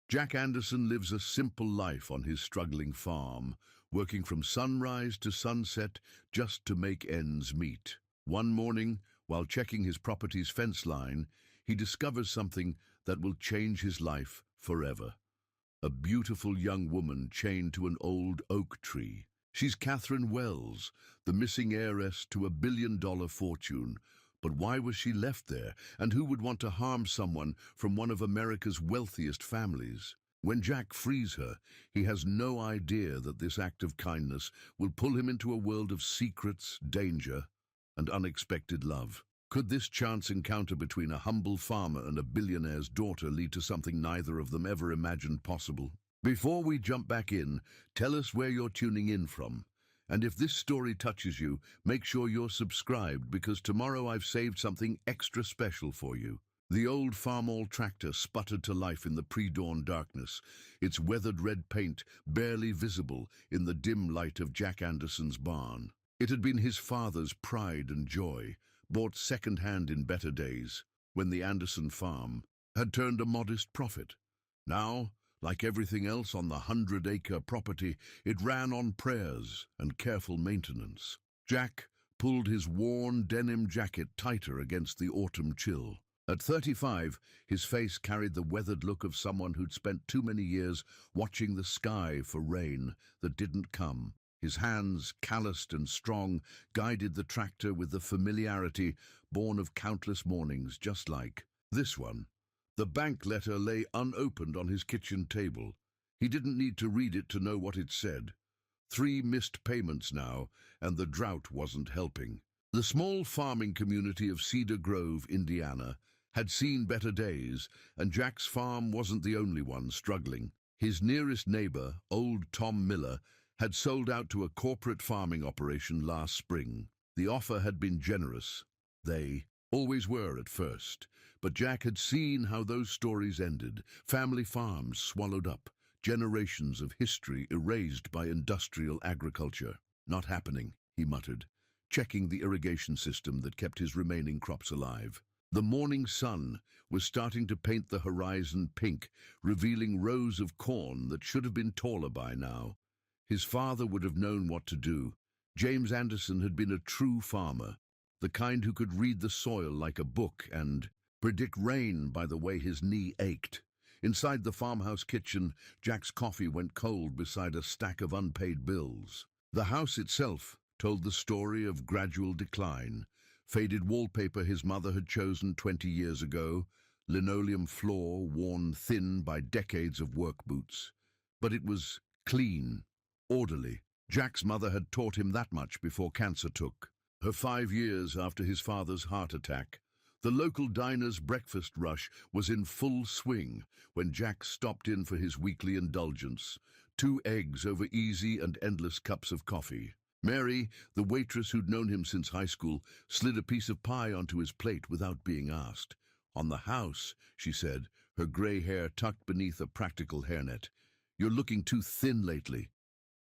Jack Anderson lives a simple life on his struggling farm, working from sunrise to sunset just to make ends meet. One morning, while checking his property's fence line, he discovers something that will change his life forever. A beautiful young woman chained to an old oak tree. She's Catherine Wells, the missing heiress to $1 billion fortune. But why was she left there, and who would want to harm someone from one of America's wealthiest families? When Jack frees her, he has no idea that this act of kindness will pull him into a world of secrets, danger, and unexpected love. Could this chance encounter between a humble farmer and a billionaire's daughter lead to something neither of them ever imagined possible? Before we jump back in, tell us where you're tuning in from. And if this story touches you, make sure you're subscribed because tomorrow I've saved something extra special for you. The old farm-all tractor sputtered to life in the pre-dawn darkness, its weathered red paint barely visible in the dim light of Jack Anderson's barn. It had been his father's pride and joy, bought second-hand in better days, when the Anderson farm had turned a modest profit. Now, like everything else on the 100-acre property, it ran on prayers and careful maintenance. Jack pulled his worn denim jacket tighter against the autumn chill. At 35, his face carried the weathered look of someone who'd spent too many years watching the sky for rain that didn't come. His hands, calloused and strong, guided the tractor with the familiarity born of countless mornings just like this one. The bank letter lay unopened on his kitchen table. He didn't need to read it to know what it said. 3 missed payments now, and the drought wasn't helping. The small farming community of Cedar Grove, Indiana, had seen better days, and Jack's farm wasn't the only one struggling. His nearest neighbor, old Tom Miller, had sold out to a corporate farming operation last spring. The offer had been generous. They always were at first. But Jack had seen how those stories ended. Family farms swallowed up. Generations of history erased by industrial agriculture. Not happening, he muttered, checking the irrigation system that kept his remaining crops alive. The morning sun was starting to paint the horizon pink, revealing rows of corn that should have been taller by now. His father would have known what to do. James Anderson had been a true farmer, the kind who could read the soil like a book and predict rain by the way his knee ached. Inside the farmhouse kitchen, Jack's coffee went cold beside a stack of unpaid bills. The house itself told the story of gradual decline. Faded wallpaper his mother had chosen 20 years ago, linoleum floor worn thin by decades of work boots. But it was clean, orderly. Jack's mother had taught him that much before cancer took her 5 years after his father's heart attack. The local diner's breakfast rush was in full swing when Jack stopped in for his weekly indulgence, 2 eggs over easy and endless cups of coffee. Mary, the waitress who'd known him since high school, slid a piece of pie onto his plate without being asked. "On the house," she said, her gray hair tucked beneath a practical hairnet. "You're looking too thin lately."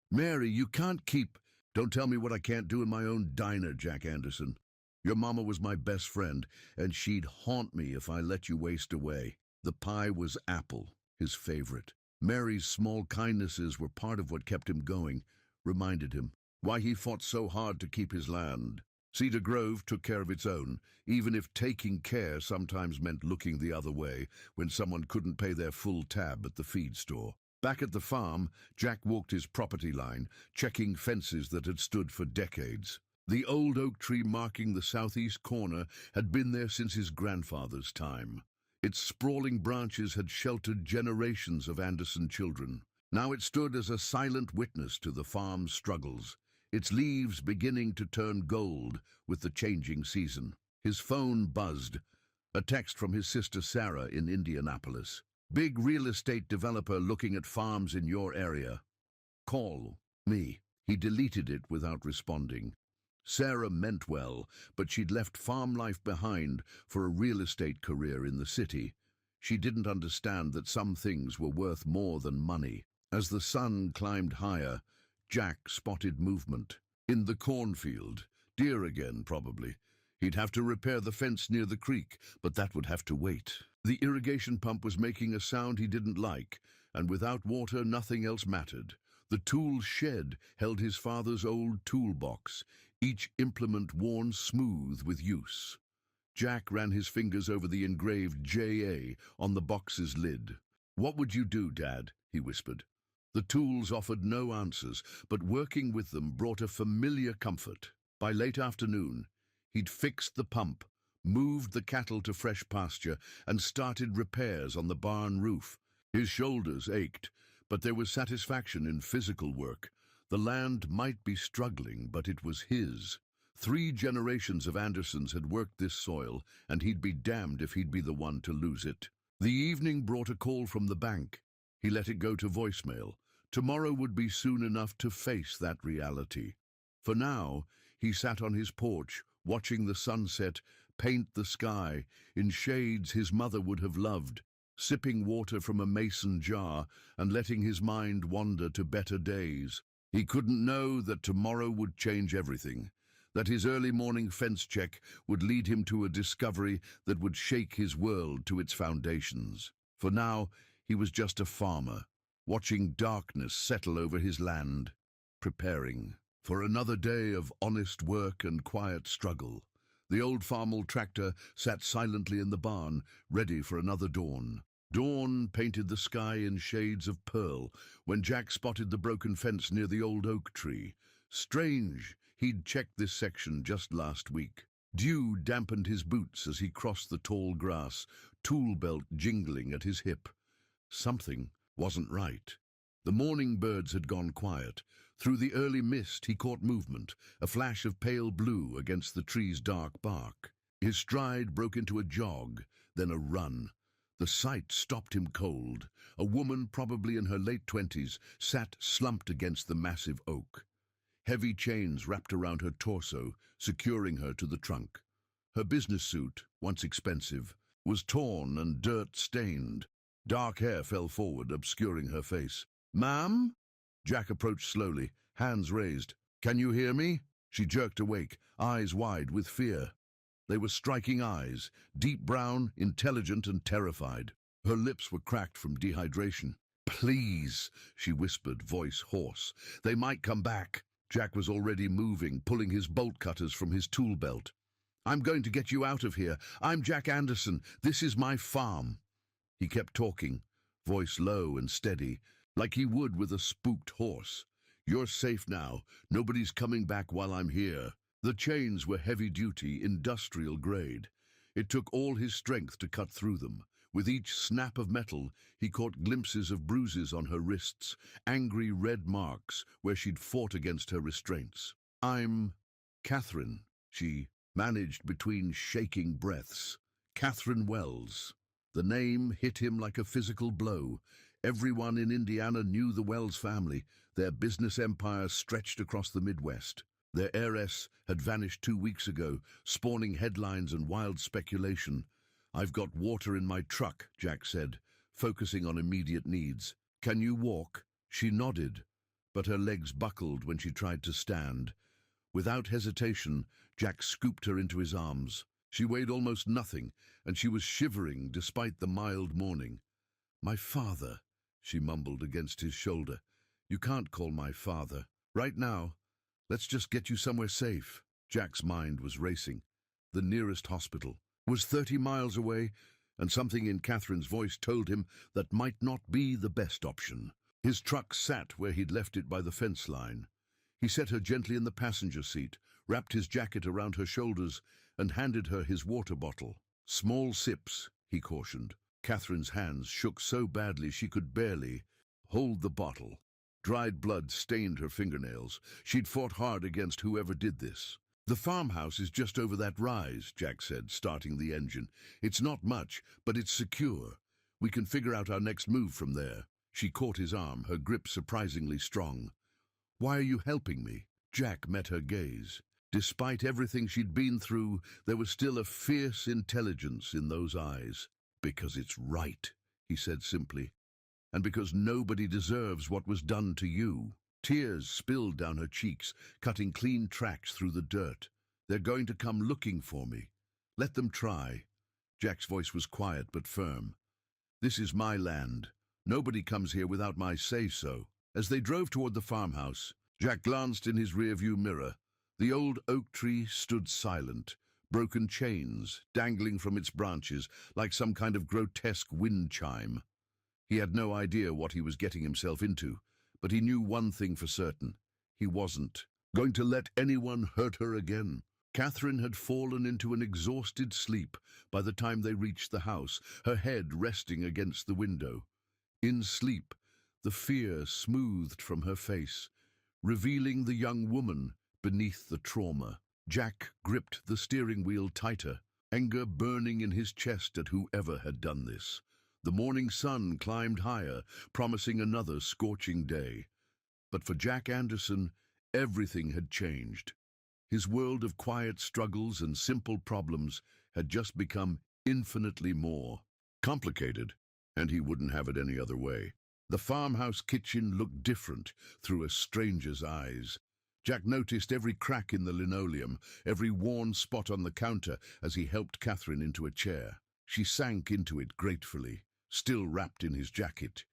"Mary, you can't keep—" "Don't tell me what I can't do in my own diner, Jack Anderson. Your mama was my best friend, and she'd haunt me if I let you waste away." The pie was apple, his favorite. Mary's small kindnesses were part of what kept him going, reminded him why he fought so hard to keep his land. Cedar Grove took care of its own, even if taking care sometimes meant looking the other way when someone couldn't pay their full tab at the feed store. Back at the farm, Jack walked his property line, checking fences that had stood for decades. The old oak tree marking the southeast corner had been there since his grandfather's time. Its sprawling branches had sheltered generations of Anderson children. Now it stood as a silent witness to the farm's struggles, its leaves beginning to turn gold with the changing season. His phone buzzed, a text from his sister Sarah in Indianapolis. "Big real estate developer looking at farms in your area. Call me." He deleted it without responding. Sarah meant well, but she'd left farm life behind for a real estate career in the city. She didn't understand that some things were worth more than money. As the sun climbed higher, Jack spotted movement. In the cornfield, deer again probably. He'd have to repair the fence near the creek, but that would have to wait. The irrigation pump was making a sound he didn't like, and without water nothing else mattered. The tool shed held his father's old toolbox, each implement worn smooth with use. Jack ran his fingers over the engraved J.A. on the box's lid. "What would you do, Dad?" he whispered. The tools offered no answers, but working with them brought a familiar comfort. By late afternoon, he'd fixed the pump, moved the cattle to fresh pasture, and started repairs on the barn roof. His shoulders ached, but there was satisfaction in physical work. The land might be struggling, but it was his. 3 generations of Andersons had worked this soil, and he'd be damned if he'd be the one to lose it. The evening brought a call from the bank. He let it go to voicemail. Tomorrow would be soon enough to face that reality. For now, he sat on his porch, watching the sunset paint the sky in shades his mother would have loved, sipping water from a mason jar and letting his mind wander to better days. He couldn't know that tomorrow would change everything, that his early morning fence check would lead him to a discovery that would shake his world to its foundations. For now, he was just a farmer, watching darkness settle over his land, preparing for another day of honest work and quiet struggle. The old farmall tractor sat silently in the barn, ready for another dawn. Dawn painted the sky in shades of pearl when Jack spotted the broken fence near the old oak tree. Strange, he'd checked this section just last week. Dew dampened his boots as he crossed the tall grass, tool belt jingling at his hip. Something wasn't right. The morning birds had gone quiet. Through the early mist he caught movement, a flash of pale blue against the tree's dark bark. His stride broke into a jog, then a run. The sight stopped him cold. A woman, probably in her late 20s, sat slumped against the massive oak. Heavy chains wrapped around her torso, securing her to the trunk. Her business suit, once expensive, was torn and dirt-stained. Dark hair fell forward, obscuring her face. "Ma'am?" Jack approached slowly, hands raised. "Can you hear me?" She jerked awake, eyes wide with fear. They were striking eyes, deep brown, intelligent and terrified. Her lips were cracked from dehydration. "Please," she whispered, voice hoarse. "They might come back." Jack was already moving, pulling his bolt cutters from his tool belt. "I'm going to get you out of here. I'm Jack Anderson. This is my farm." He kept talking, voice low and steady, like he would with a spooked horse. "You're safe now. Nobody's coming back while I'm here." The chains were heavy-duty, industrial grade. It took all his strength to cut through them. With each snap of metal, he caught glimpses of bruises on her wrists, angry red marks where she'd fought against her restraints. "I'm Catherine," she managed between shaking breaths. "Catherine Wells." The name hit him like a physical blow. Everyone in Indiana knew the Wells family. Their business empire stretched across the Midwest. Their heiress had vanished 2 weeks ago, spawning headlines and wild speculation. "I've got water in my truck," Jack said, focusing on immediate needs. "Can you walk?" She nodded, but her legs buckled when she tried to stand. Without hesitation, Jack scooped her into his arms. She weighed almost nothing, and she was shivering despite the mild morning. "My father," she mumbled against his shoulder. "You can't call my father. Right now, let's just get you somewhere safe." Jack's mind was racing. The nearest hospital was 30 miles away, and something in Catherine's voice told him that might not be the best option. His truck sat where he'd left it by the fence line. He set her gently in the passenger seat, wrapped his jacket around her shoulders, and handed her his water bottle. "Small sips," he cautioned. Catherine's hands shook so badly she could barely hold the bottle. Dried blood stained her fingernails. She'd fought hard against whoever did this. "The farmhouse is just over that rise," Jack said, starting the engine. "It's not much, but it's secure. We can figure out our next move from there." She caught his arm, her grip surprisingly strong. "Why are you helping me?" Jack met her gaze. Despite everything she'd been through, there was still a fierce intelligence in those eyes. "Because it's right," he said simply. "And because nobody deserves what was done to you." Tears spilled down her cheeks, cutting clean tracks through the dirt. They're going to come looking for me. Let them try." Jack's voice was quiet but firm. "This is my land. Nobody comes here without my say-so." As they drove toward the farmhouse, Jack glanced in his rearview mirror. The old oak tree stood silent, broken chains dangling from its branches like some kind of grotesque wind chime. He had no idea what he was getting himself into, but he knew one thing for certain. He wasn't going to let anyone hurt her again. Catherine had fallen into an exhausted sleep by the time they reached the house, her head resting against the window. In sleep, the fear smoothed from her face, revealing the young woman beneath the trauma. Jack gripped the steering wheel tighter, anger burning in his chest at whoever had done this. The morning sun climbed higher, promising another scorching day. But for Jack Anderson, everything had changed. His world of quiet struggles and simple problems had just become infinitely more complicated, and he wouldn't have it any other way. The farmhouse kitchen looked different through a stranger's eyes. Jack noticed every crack in the linoleum, every worn spot on the counter as he helped Catherine into a chair. She sank into it gratefully, still wrapped in his jacket,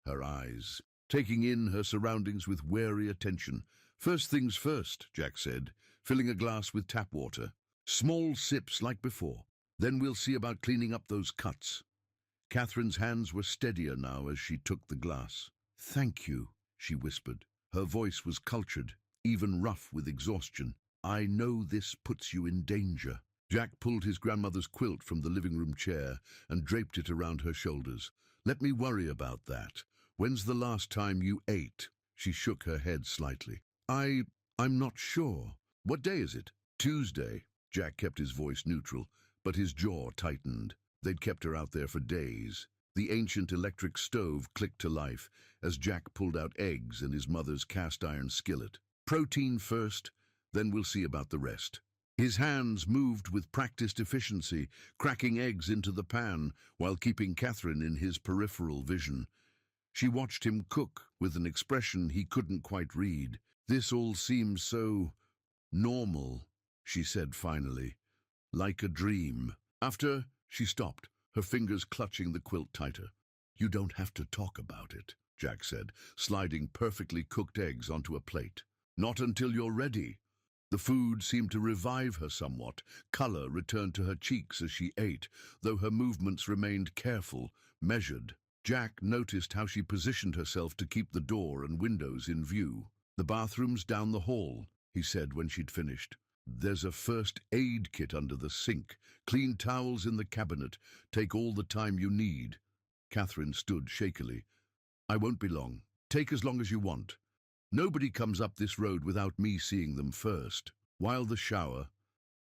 her eyes taking in her surroundings with wary attention. "First things first," Jack said, filling a glass with tap water. "Small sips like before. Then we'll see about cleaning up those cuts." Catherine's hands were steadier now as she took the glass. "Thank you," she whispered. Her voice was cultured, even rough with exhaustion. "I know this puts you in danger." Jack pulled his grandmother's quilt from the living room chair and draped it around her shoulders. "Let me worry about that. When's the last time you ate?" She shook her head slightly. I'm not sure. What day is it?" "Tuesday." Jack kept his voice neutral, but his jaw tightened. They'd kept her out there for days. The ancient electric stove clicked to life as Jack pulled out eggs in his mother's cast-iron skillet. "Protein first, then we'll see about the rest." His hands moved with practiced efficiency, cracking eggs into the pan while keeping Catherine in his peripheral vision. She watched him cook with an expression he couldn't quite read. "This all seems so normal," she said finally, "like a dream." After she stopped, her fingers clutching the quilt tighter. "You don't have to talk about it," Jack said, sliding perfectly cooked eggs onto a plate. "Not until you're ready." The food seemed to revive her somewhat. Color returned to her cheeks as she ate, though her movements remained careful, measured. Jack noticed how she positioned herself to keep the door and windows in view. "The bathroom's down the hall," he said when she'd finished. "There's a first aid kit under the sink. Clean towels in the cabinet. Take all the time you need." Catherine stood shakily. "I won't be long. Take as long as you want. Nobody comes up this road without me seeing them first." While the shower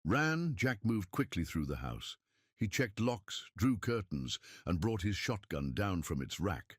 ran, Jack moved quickly through the house. He checked locks, drew curtains, and brought his shotgun down from its rack.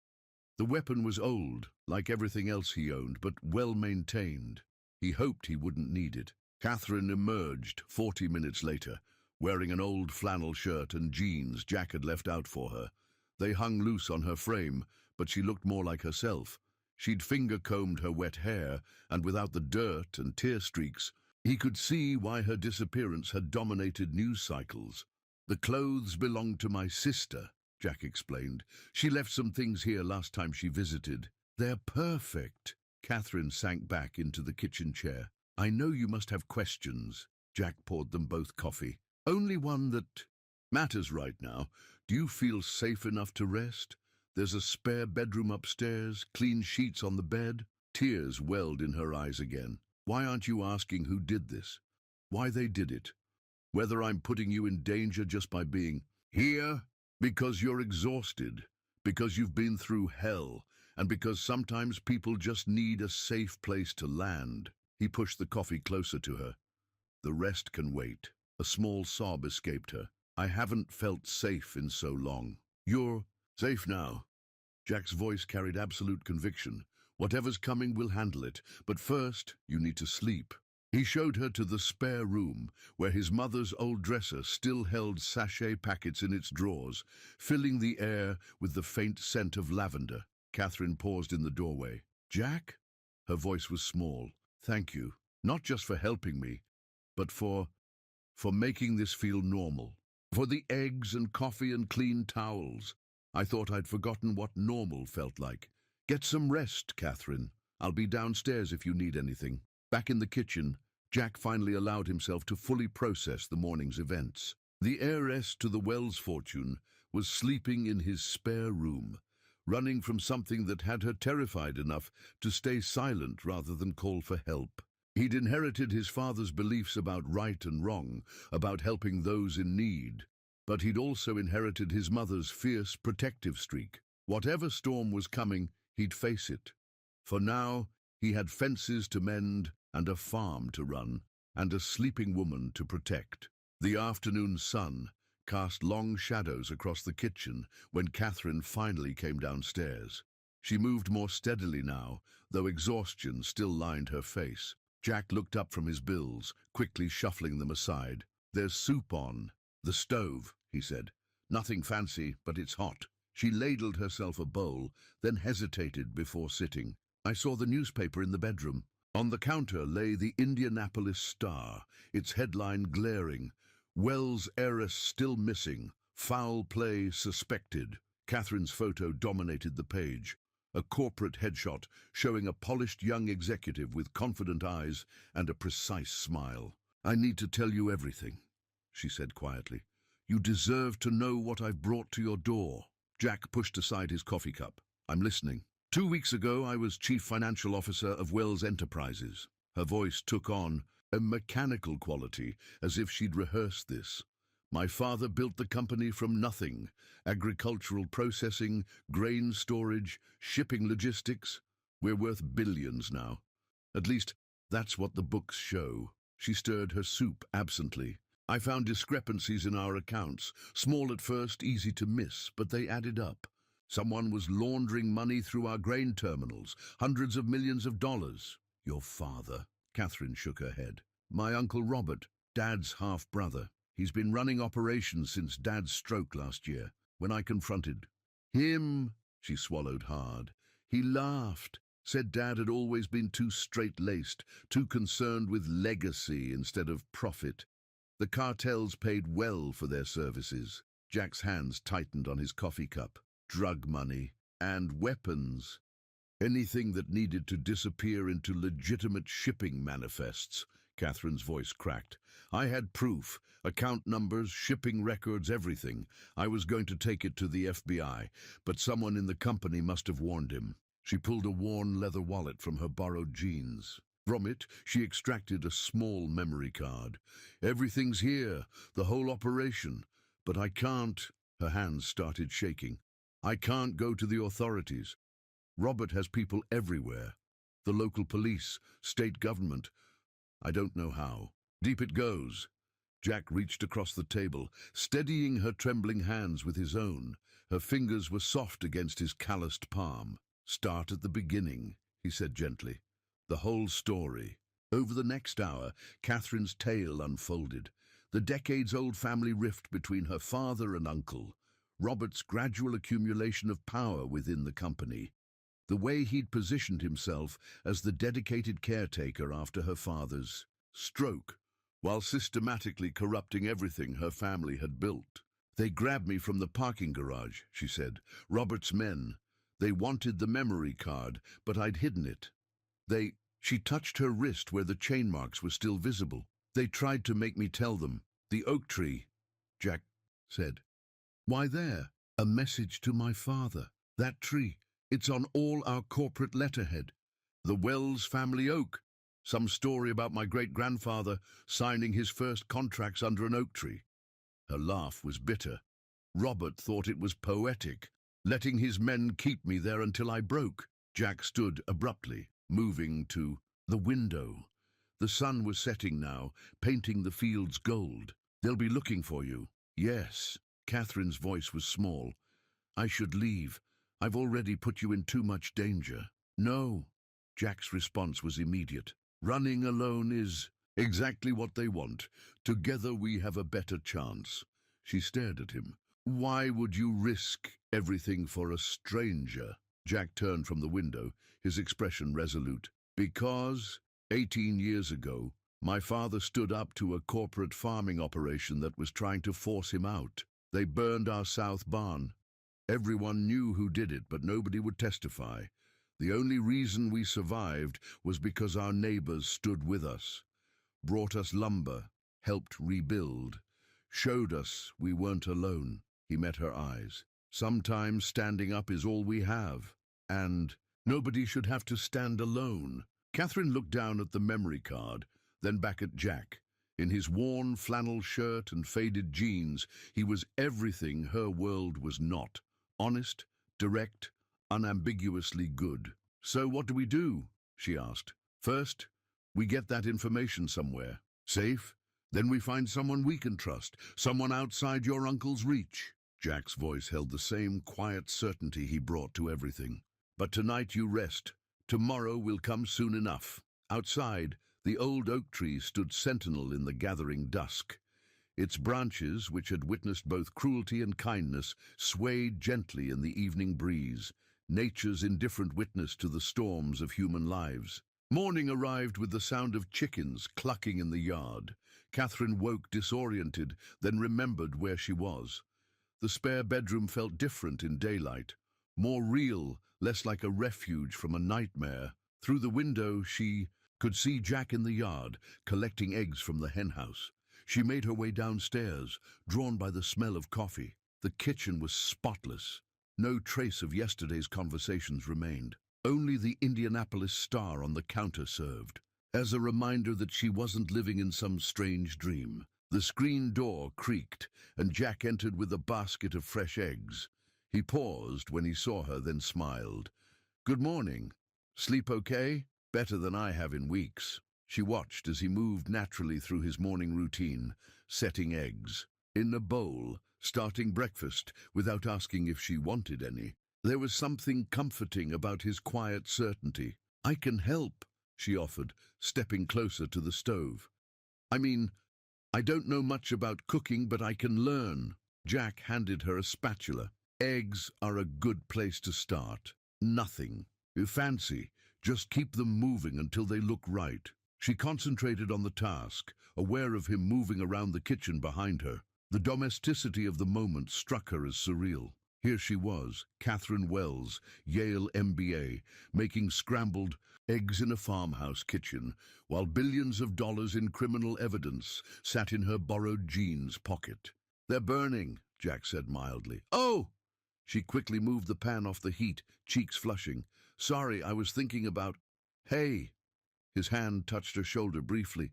The weapon was old, like everything else he owned, but well-maintained. He hoped he wouldn't need it. Catherine emerged 40 minutes later, wearing an old flannel shirt and jeans Jack had left out for her. They hung loose on her frame, but she looked more like herself. She'd finger-combed her wet hair, and without the dirt and tear streaks, he could see why her disappearance had dominated news cycles. "The clothes belonged to my sister," Jack explained. "She left some things here last time she visited." "They're perfect." Catherine sank back into the kitchen chair. "I know you must have questions." Jack poured them both coffee. "Only one that matters right now. Do you feel safe enough to rest? There's a spare bedroom upstairs, clean sheets on the bed." Tears welled in her eyes again. "Why aren't you asking who did this? Why they did it? Whether I'm putting you in danger just by being here? Because you're exhausted, because you've been through hell, and because sometimes people just need a safe place to land." He pushed the coffee closer to her. "The rest can wait." A small sob escaped her. "I haven't felt safe in so long." "You're safe now." Jack's voice carried absolute conviction. "Whatever's coming, we'll handle it. But first, you need to sleep." He showed her to the spare room, where his mother's old dresser still held sachet packets in its drawers, filling the air with the faint scent of lavender. Catherine paused in the doorway. "Jack?" Her voice was small. "Thank you. Not just for helping me, but for making this feel normal. For the eggs and coffee and clean towels. I thought I'd forgotten what normal felt like. Get some rest, Catherine. I'll be downstairs if you need anything. Back in the kitchen, Jack finally allowed himself to fully process the morning's events. The heiress to the Wells fortune was sleeping in his spare room, running from something that had her terrified enough to stay silent rather than call for help. He'd inherited his father's beliefs about right and wrong, about helping those in need, but he'd also inherited his mother's fierce protective streak. Whatever storm was coming, he'd face it. For now, he had fences to mend and a farm to run, and a sleeping woman to protect. The afternoon sun cast long shadows across the kitchen when Catherine finally came downstairs. She moved more steadily now, though exhaustion still lined her face. Jack looked up from his bills, quickly shuffling them aside. "There's soup on the stove," he said. "Nothing fancy, but it's hot." She ladled herself a bowl, then hesitated before sitting. "I saw the newspaper in the bedroom." On the counter lay the Indianapolis Star, its headline glaring. "Wells heiress still missing. Foul play suspected." Catherine's photo dominated the page. A corporate headshot showing a polished young executive with confident eyes and a precise smile. "I need to tell you everything," she said quietly. "You deserve to know what I've brought to your door." Jack pushed aside his coffee cup. "I'm listening." 2 weeks ago, I was Chief Financial Officer of Wells Enterprises. Her voice took on a mechanical quality, as if she'd rehearsed this. "My father built the company from nothing. Agricultural processing, grain storage, shipping logistics. We're worth billions now. At least, that's what the books show." She stirred her soup absently. "I found discrepancies in our accounts. Small at first, easy to miss, but they added up. Someone was laundering money through our grain terminals, hundreds of millions of dollars." "Your father?" Catherine shook her head. "My Uncle Robert, Dad's half-brother. He's been running operations since Dad's stroke last year. When I confronted him," she swallowed hard. "He laughed, said Dad had always been too straight-laced, too concerned with legacy instead of profit. The cartels paid well for their services." Jack's hands tightened on his coffee cup. "Drug money and weapons. Anything that needed to disappear into legitimate shipping manifests." Catherine's voice cracked. "I had proof, account numbers, shipping records, everything. I was going to take it to the FBI, but someone in the company must have warned him." She pulled a worn leather wallet from her borrowed jeans. From it, she extracted a small memory card. "Everything's here, the whole operation. But I can't." Her hands started shaking. "I can't go to the authorities. Robert has people everywhere. The local police, state government. I don't know how. Deep it goes." Jack reached across the table, steadying her trembling hands with his own. Her fingers were soft against his calloused palm. "Start at the beginning," he said gently. "The whole story." Over the next hour, Catherine's tale unfolded. The decades-old family rift between her father and uncle. Robert's gradual accumulation of power within the company. The way he'd positioned himself as the dedicated caretaker after her father's stroke, while systematically corrupting everything her family had built. "They grabbed me from the parking garage," she said. "Robert's men. They wanted the memory card, but I'd hidden it. She touched her wrist where the chain marks were still visible. "They tried to make me tell them. The oak tree," Jack said. "Why there?" "A message to my father. That tree. It's on all our corporate letterhead. The Wells family oak. Some story about my great-grandfather signing his first contracts under an oak tree." Her laugh was bitter. "Robert thought it was poetic, letting his men keep me there until I broke." Jack stood abruptly, moving to the window. The sun was setting now, painting the fields gold. "They'll be looking for you." "Yes." Catherine's voice was small. "I should leave. I've already put you in too much danger." "No." Jack's response was immediate. "Running alone is exactly what they want. Together we have a better chance." She stared at him. "Why would you risk everything for a stranger?" Jack turned from the window, his expression resolute. "Because 18 years ago, My father stood up to a corporate farming operation that was trying to force him out. They burned our south barn. Everyone knew who did it, but nobody would testify. The only reason we survived was because our neighbors stood with us, brought us lumber, helped rebuild, showed us we weren't alone. He met her eyes. Sometimes standing up is all we have, and nobody should have to stand alone. Catherine looked down at the memory card, then back at Jack. In his worn flannel shirt and faded jeans, he was everything her world was not. Honest, direct, unambiguously good. "So what do we do?" she asked. "First, we get that information somewhere. Safe? Then we find someone we can trust, someone outside your uncle's reach." Jack's voice held the same quiet certainty he brought to everything. "But tonight you rest. Tomorrow will come soon enough." Outside, the old oak tree stood sentinel in the gathering dusk. Its branches, which had witnessed both cruelty and kindness, swayed gently in the evening breeze, nature's indifferent witness to the storms of human lives. Morning arrived with the sound of chickens clucking in the yard. Catherine woke disoriented, then remembered where she was. The spare bedroom felt different in daylight, more real, less like a refuge from a nightmare. Through the window, she could see Jack in the yard, collecting eggs from the henhouse. She made her way downstairs, drawn by the smell of coffee. The kitchen was spotless. No trace of yesterday's conversations remained. Only the Indianapolis Star on the counter served, as a reminder that she wasn't living in some strange dream. The screen door creaked, and Jack entered with a basket of fresh eggs. He paused when he saw her, then smiled. "Good morning. Sleep okay?" "Better than I have in weeks." She watched as he moved naturally through his morning routine, setting eggs in a bowl, starting breakfast without asking if she wanted any. There was something comforting about his quiet certainty. "I can help," she offered, stepping closer to the stove. I don't know much about cooking, but I can learn." Jack handed her a spatula. "Eggs are a good place to start. Nothing fancy. Just keep them moving until they look right." She concentrated on the task, aware of him moving around the kitchen behind her. The domesticity of the moment struck her as surreal. Here she was, Catherine Wells, Yale MBA, making scrambled eggs in a farmhouse kitchen, while billions of dollars in criminal evidence sat in her borrowed jeans pocket. "They're burning," Jack said mildly. "Oh!" She quickly moved the pan off the heat, cheeks flushing. "Sorry, I was thinking about—" "Hey!" His hand touched her shoulder briefly.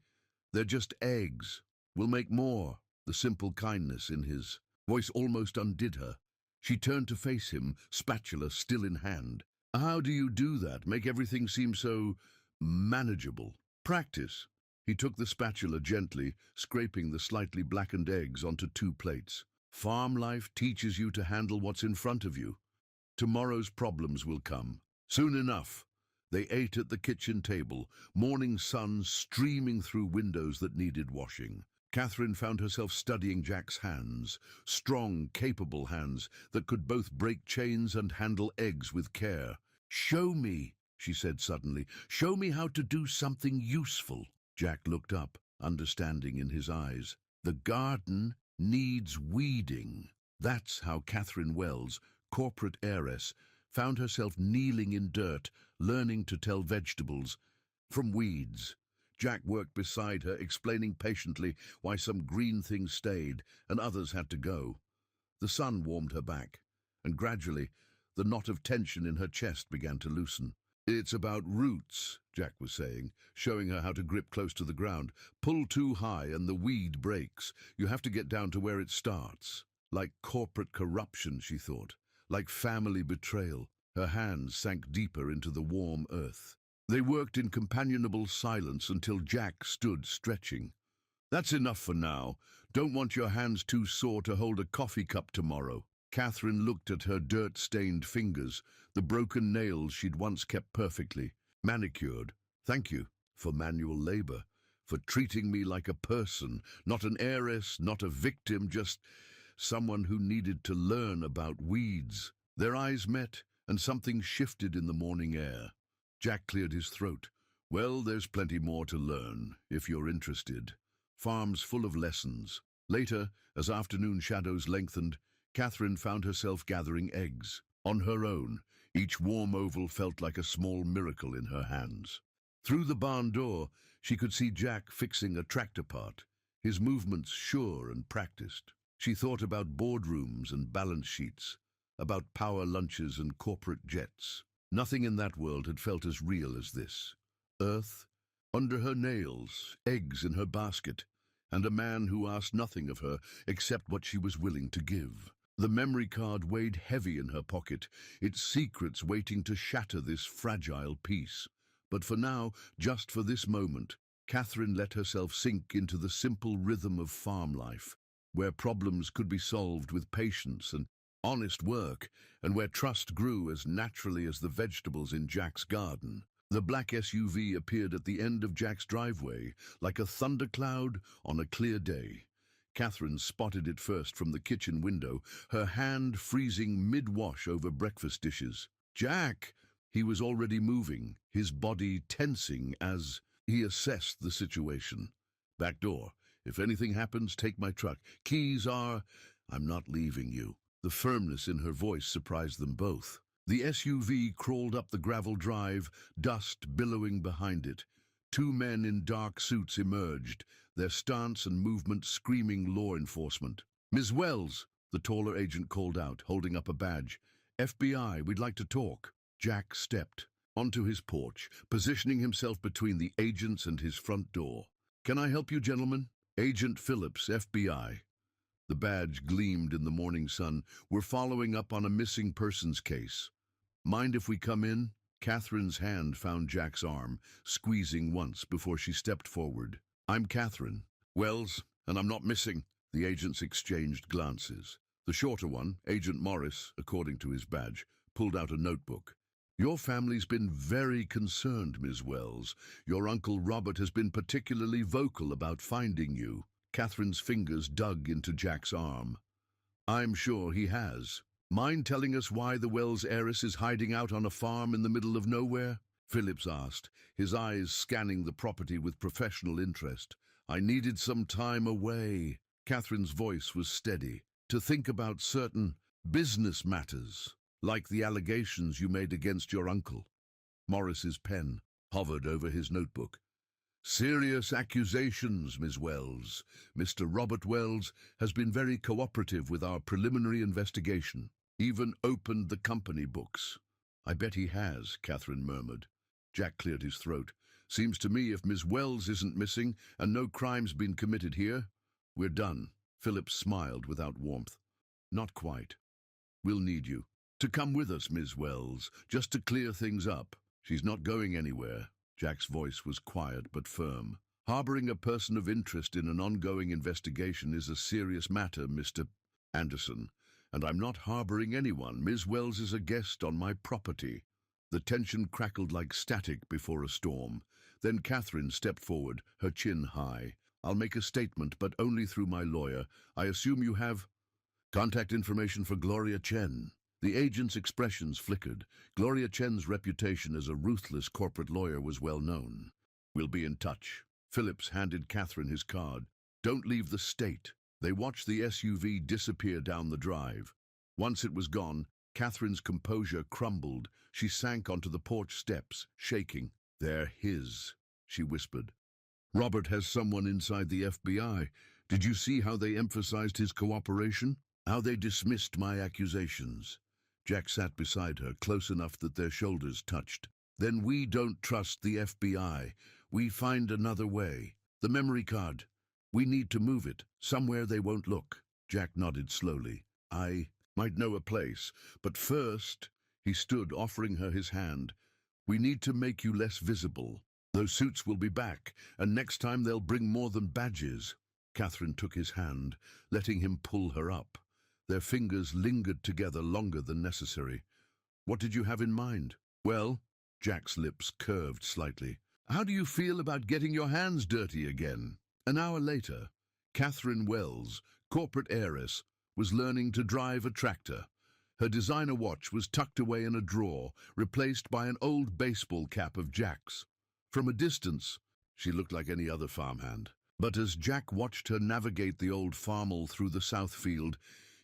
"They're just eggs. We'll make more." The simple kindness in his voice almost undid her. She turned to face him, spatula still in hand. "How do you do that? Make everything seem so manageable?" "Practice." He took the spatula gently, scraping the slightly blackened eggs onto 2 plates. "Farm life teaches you to handle what's in front of you. Tomorrow's problems will come soon enough." They ate at the kitchen table, morning sun streaming through windows that needed washing. Catherine found herself studying Jack's hands, strong, capable hands that could both break chains and handle eggs with care. "Show me," she said suddenly. "Show me how to do something useful." Jack looked up, understanding in his eyes. "The garden needs weeding." That's how Catherine Wells, corporate heiress, found herself kneeling in dirt, learning to tell vegetables from weeds. Jack worked beside her, explaining patiently why some green things stayed and others had to go. The sun warmed her back, and gradually the knot of tension in her chest began to loosen. "It's about roots," Jack was saying, showing her how to grip close to the ground. "Pull too high and the weed breaks. You have to get down to where it starts." Like corporate corruption, she thought. Like family betrayal. Her hands sank deeper into the warm earth. They worked in companionable silence until Jack stood stretching. "That's enough for now. Don't want your hands too sore to hold a coffee cup tomorrow." Catherine looked at her dirt-stained fingers, the broken nails she'd once kept perfectly, manicured. "Thank you for manual labor, for treating me like a person, not an heiress, not a victim, just someone who needed to learn about weeds." Their eyes met, and something shifted in the morning air. Jack cleared his throat. Well, there's plenty more to learn, if you're interested. Farms full of lessons. Later, as afternoon shadows lengthened, Catherine found herself gathering eggs. On her own, each warm oval felt like a small miracle in her hands. Through the barn door, she could see Jack fixing a tractor part, his movements sure and practiced. She thought about boardrooms and balance sheets, about power lunches and corporate jets. Nothing in that world had felt as real as this. Earth under her nails, eggs in her basket, and a man who asked nothing of her except what she was willing to give. The memory card weighed heavy in her pocket, its secrets waiting to shatter this fragile piece. But for now, just for this moment, Catherine let herself sink into the simple rhythm of farm life, where problems could be solved with patience and honest work, and where trust grew as naturally as the vegetables in Jack's garden. The black SUV appeared at the end of Jack's driveway, like a thundercloud on a clear day. Catherine spotted it first from the kitchen window, her hand freezing mid-wash over breakfast dishes. "Jack!" He was already moving, his body tensing as he assessed the situation. "Back door. If anything happens, take my truck. Keys are—" "I'm not leaving you." The firmness in her voice surprised them both. The SUV crawled up the gravel drive, dust billowing behind it. Two men in dark suits emerged, their stance and movement screaming law enforcement. "Ms. Wells," the taller agent called out, holding up a badge. "FBI, we'd like to talk." Jack stepped onto his porch, positioning himself between the agents and his front door. "Can I help you, gentlemen?" "Agent Phillips, FBI." The badge gleamed in the morning sun. "We're following up on a missing persons case." "Mind if we come in?" Catherine's hand found Jack's arm, squeezing once before she stepped forward. "I'm Catherine Wells, and I'm not missing." The agents exchanged glances. The shorter one, Agent Morris, according to his badge, pulled out a notebook. "Your family's been very concerned, Ms. Wells. Your Uncle Robert has been particularly vocal about finding you." Catherine's fingers dug into Jack's arm. "I'm sure he has. Mind telling us why the Wells heiress is hiding out on a farm in the middle of nowhere?" Phillips asked, his eyes scanning the property with professional interest. "I needed some time away." Catherine's voice was steady. "To think about certain business matters, like the allegations you made against your uncle." Morris's pen hovered over his notebook. "Serious accusations, Ms. Wells. Mr. Robert Wells has been very cooperative with our preliminary investigation, even opened the company books." "I bet he has," Catherine murmured. Jack cleared his throat. "Seems to me if Ms. Wells isn't missing and no crime's been committed here, we're done." Phillips smiled without warmth. "Not quite. We'll need you to come with us, Ms. Wells, just to clear things up." "She's not going anywhere." Jack's voice was quiet but firm. "Harboring a person of interest in an ongoing investigation is a serious matter, Mr. Anderson, and I'm not harboring anyone. Ms. Wells is a guest on my property." The tension crackled like static before a storm. Then Catherine stepped forward, her chin high. "I'll make a statement, but only through my lawyer. I assume you have contact information for Gloria Chen." The agent's expressions flickered. Gloria Chen's reputation as a ruthless corporate lawyer was well known. "We'll be in touch." Phillips handed Catherine his card. "Don't leave the state." They watched the SUV disappear down the drive. Once it was gone, Catherine's composure crumbled. She sank onto the porch steps, shaking. "They're his," she whispered. "Robert has someone inside the FBI. Did you see how they emphasized his cooperation? How they dismissed my accusations?" Jack sat beside her, close enough that their shoulders touched. "Then we don't trust the FBI. We find another way. The memory card. We need to move it, somewhere they won't look." Jack nodded slowly. "I might know a place, but first—" He stood, offering her his hand. "We need to make you less visible. Those suits will be back, and next time they'll bring more than badges." Catherine took his hand, letting him pull her up. Their fingers lingered together longer than necessary. "What did you have in mind?" "Well," Jack's lips curved slightly, "how do you feel about getting your hands dirty again?" An hour later, Catherine Wells, corporate heiress, was learning to drive a tractor. Her designer watch was tucked away in a drawer, replaced by an old baseball cap of Jack's. From a distance, she looked like any other farmhand. But as Jack watched her navigate the old farmel through the south field,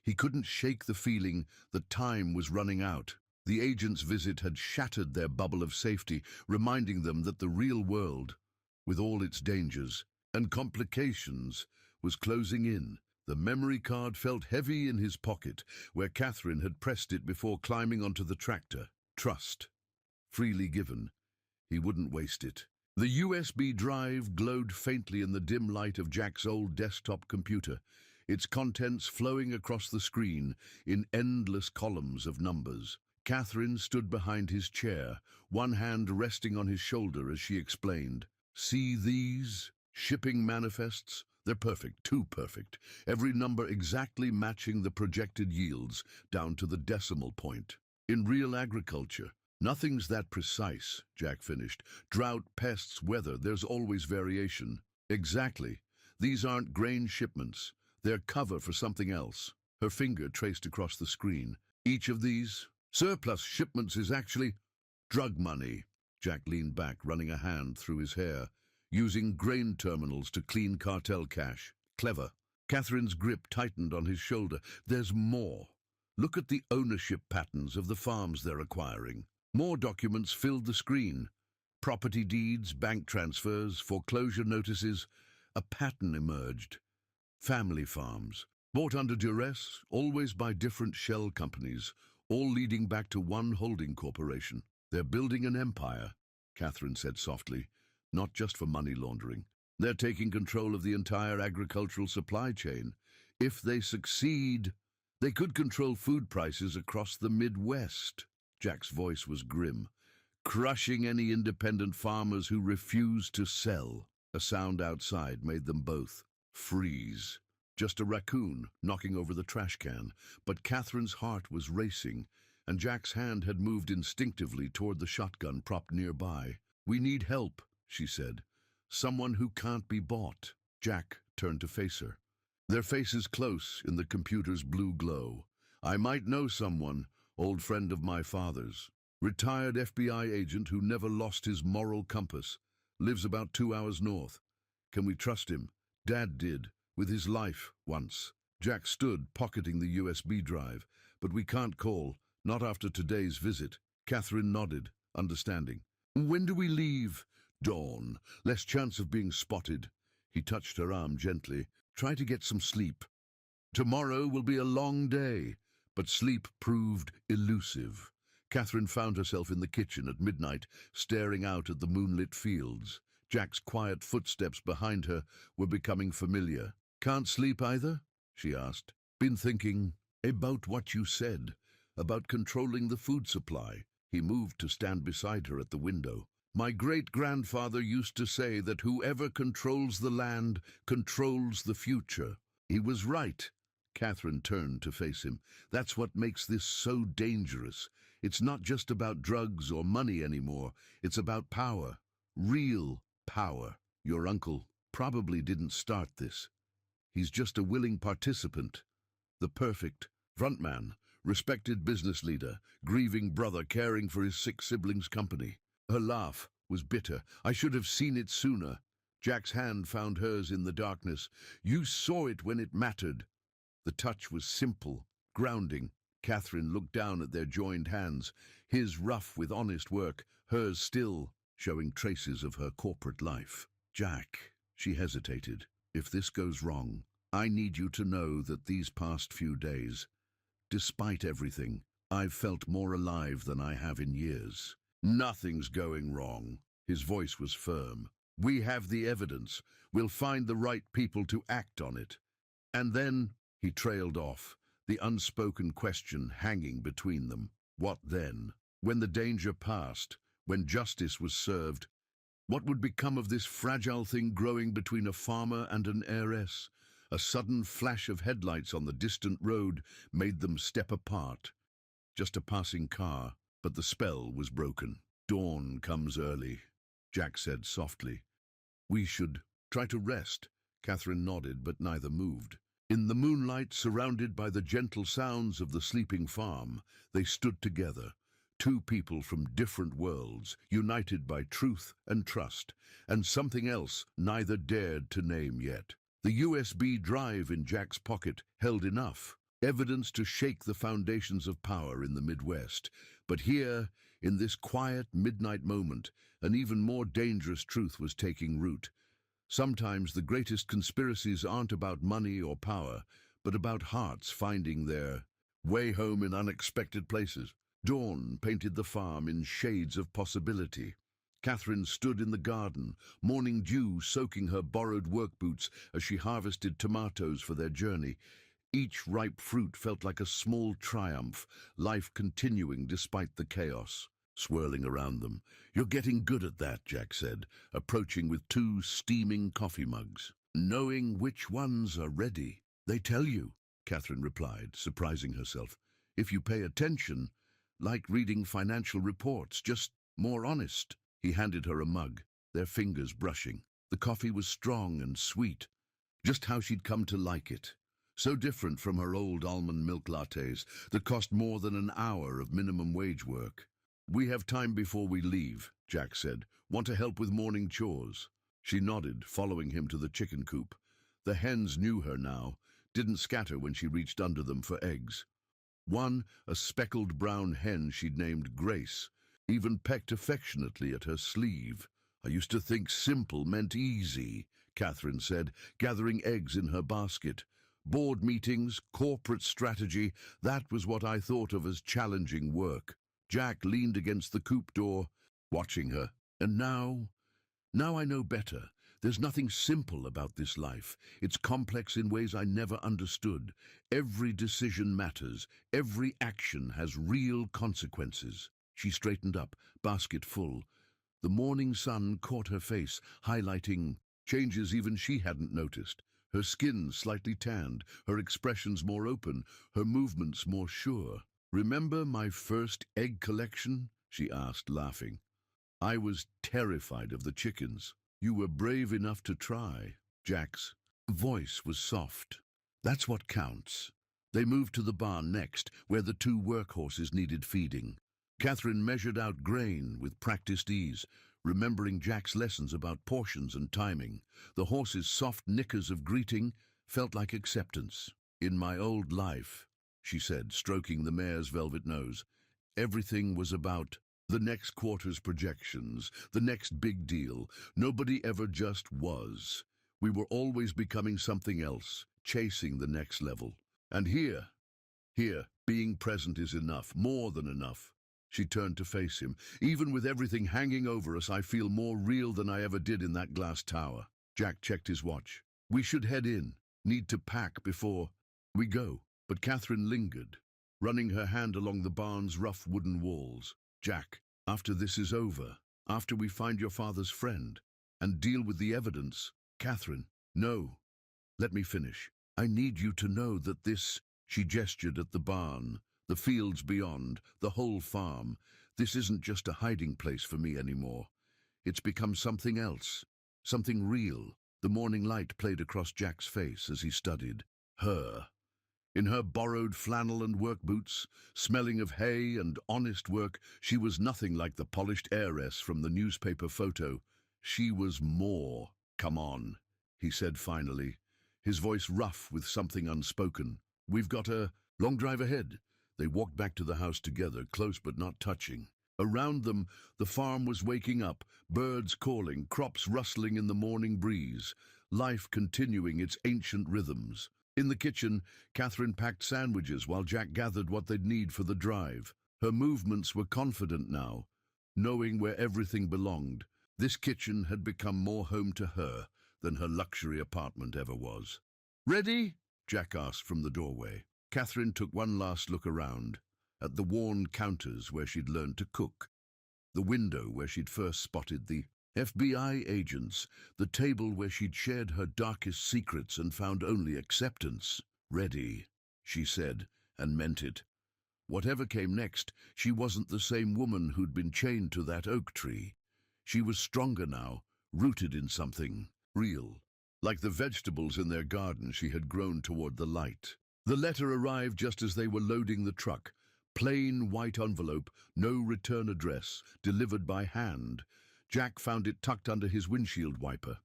he couldn't shake the feeling that time was running out. The agent's visit had shattered their bubble of safety, reminding them that the real world, with all its dangers and complications, was closing in. The memory card felt heavy in his pocket, where Catherine had pressed it before climbing onto the tractor. Trust, freely given. He wouldn't waste it. The USB drive glowed faintly in the dim light of Jack's old desktop computer, its contents flowing across the screen in endless columns of numbers. Catherine stood behind his chair, one hand resting on his shoulder as she explained. "See these shipping manifests? They're perfect, too perfect. Every number exactly matching the projected yields, down to the decimal point. In real agriculture, nothing's that precise," Jack finished. "Drought, pests, weather, there's always variation." "Exactly. These aren't grain shipments. They're cover for something else." Her finger traced across the screen. "Each of these surplus shipments is actually drug money." Jack leaned back, running a hand through his hair. "Using grain terminals to clean cartel cash. Clever." Catherine's grip tightened on his shoulder. "There's more. Look at the ownership patterns of the farms they're acquiring." More documents filled the screen. Property deeds, bank transfers, foreclosure notices. A pattern emerged. Family farms, bought under duress, always by different shell companies, all leading back to one holding corporation. "They're building an empire," Catherine said softly, "not just for money laundering. They're taking control of the entire agricultural supply chain. If they succeed, they could control food prices across the Midwest." Jack's voice was grim. "Crushing any independent farmers who refuse to sell." A sound outside made them both freeze. Just a raccoon knocking over the trash can, but Catherine's heart was racing, and Jack's hand had moved instinctively toward the shotgun propped nearby. "We need help," she said. "Someone who can't be bought." Jack turned to face her. Their faces close in the computer's blue glow. "I might know someone, old friend of my father's. Retired FBI agent who never lost his moral compass. Lives about 2 hours north. Can we trust him? Dad did, with his life, once." Jack stood, pocketing the USB drive. "But we can't call, not after today's visit." Catherine nodded, understanding. "When do we leave?" "Dawn. Less chance of being spotted." He touched her arm gently. "Try to get some sleep. Tomorrow will be a long day." But sleep proved elusive. Catherine found herself in the kitchen at midnight, staring out at the moonlit fields. Jack's quiet footsteps behind her were becoming familiar. "Can't sleep either?" she asked. "Been thinking about what you said, about controlling the food supply." He moved to stand beside her at the window. "My great-grandfather used to say that whoever controls the land controls the future." He was right. Catherine turned to face him. "That's what makes this so dangerous. It's not just about drugs or money anymore. It's about power. Real power. Your uncle probably didn't start this. He's just a willing participant. The perfect frontman, respected business leader, grieving brother caring for his sick siblings' company." Her laugh was bitter. "I should have seen it sooner." Jack's hand found hers in the darkness. "You saw it when it mattered." The touch was simple, grounding. Catherine looked down at their joined hands, his rough with honest work, hers still showing traces of her corporate life. "Jack," she hesitated, "if this goes wrong, I need you to know that these past few days, despite everything, I've felt more alive than I have in years." "Nothing's going wrong." His voice was firm. "We have the evidence. We'll find the right people to act on it." And then he trailed off, the unspoken question hanging between them. What then? When the danger passed, when justice was served, what would become of this fragile thing growing between a farmer and an heiress? A sudden flash of headlights on the distant road made them step apart. Just a passing car, but the spell was broken. "Dawn comes early," Jack said softly. "We should try to rest." Catherine nodded, but neither moved. In the moonlight, surrounded by the gentle sounds of the sleeping farm, they stood together, Two people from different worlds, united by truth and trust, and something else neither dared to name yet. The USB drive in Jack's pocket held enough, evidence to shake the foundations of power in the Midwest. But here, in this quiet midnight moment, an even more dangerous truth was taking root. Sometimes the greatest conspiracies aren't about money or power, but about hearts finding their way home in unexpected places. Dawn painted the farm in shades of possibility. Catherine stood in the garden, morning dew soaking her borrowed work boots as she harvested tomatoes for their journey. Each ripe fruit felt like a small triumph, life continuing despite the chaos swirling around them. "You're getting good at that," Jack said, approaching with two steaming coffee mugs. "Knowing which ones are ready." "They tell you," Catherine replied, surprising herself. "If you pay attention, like reading financial reports, just more honest." He handed her a mug, their fingers brushing. The coffee was strong and sweet, just how she'd come to like it. So different from her old almond milk lattes that cost more than an hour of minimum wage work. "We have time before we leave," Jack said. "Want to help with morning chores?" She nodded, following him to the chicken coop. The hens knew her now, didn't scatter when she reached under them for eggs. One, a speckled brown hen she'd named Grace, even pecked affectionately at her sleeve. "I used to think simple meant easy," Catherine said, gathering eggs in her basket. "Board meetings, corporate strategy, that was what I thought of as challenging work." Jack leaned against the coop door, watching her. "And now I know better. There's nothing simple about this life. It's complex in ways I never understood. Every decision matters. Every action has real consequences." She straightened up, basket full. The morning sun caught her face, highlighting changes even she hadn't noticed. Her skin slightly tanned, her expressions more open, her movements more sure. "Remember my first egg collection?" she asked, laughing. "I was terrified of the chickens. You were brave enough to try." Jack's voice was soft. "That's what counts." They moved to the barn next, where the two workhorses needed feeding. Catherine measured out grain with practiced ease, remembering Jack's lessons about portions and timing. The horses' soft nickers of greeting felt like acceptance. "In my old life," she said, stroking the mare's velvet nose, "everything was about the next quarter's projections, the next big deal. Nobody ever just was. We were always becoming something else, chasing the next level. And here, being present is enough, more than enough." She turned to face him. "Even with everything hanging over us, I feel more real than I ever did in that glass tower." Jack checked his watch. "We should head in. Need to pack before we go." But Catherine lingered, running her hand along the barn's rough wooden walls. "Jack, after this is over, after we find your father's friend, and deal with the evidence." "Catherine, no. Let me finish. I need you to know that this," she gestured at the barn, the fields beyond, the whole farm. "This isn't just a hiding place for me anymore. It's become something else, something real." The morning light played across Jack's face as he studied her. In her borrowed flannel and work boots, smelling of hay and honest work, she was nothing like the polished heiress from the newspaper photo. She was more. "Come on," he said finally, his voice rough with something unspoken. "We've got a long drive ahead." They walked back to the house together, close but not touching. Around them, the farm was waking up, birds calling, crops rustling in the morning breeze, life continuing its ancient rhythms. In the kitchen, Catherine packed sandwiches while Jack gathered what they'd need for the drive. Her movements were confident now, knowing where everything belonged. This kitchen had become more home to her than her luxury apartment ever was. "Ready?" Jack asked from the doorway. Catherine took one last look around, at the worn counters where she'd learned to cook, the window where she'd first spotted the FBI agents, the table where she'd shared her darkest secrets and found only acceptance. "Ready," she said, and meant it. Whatever came next, she wasn't the same woman who'd been chained to that oak tree. She was stronger now, rooted in something real, like the vegetables in their garden she had grown toward the light. The letter arrived just as they were loading the truck, Plain white envelope, no return address, delivered by hand. Jack found it tucked under his windshield wiper.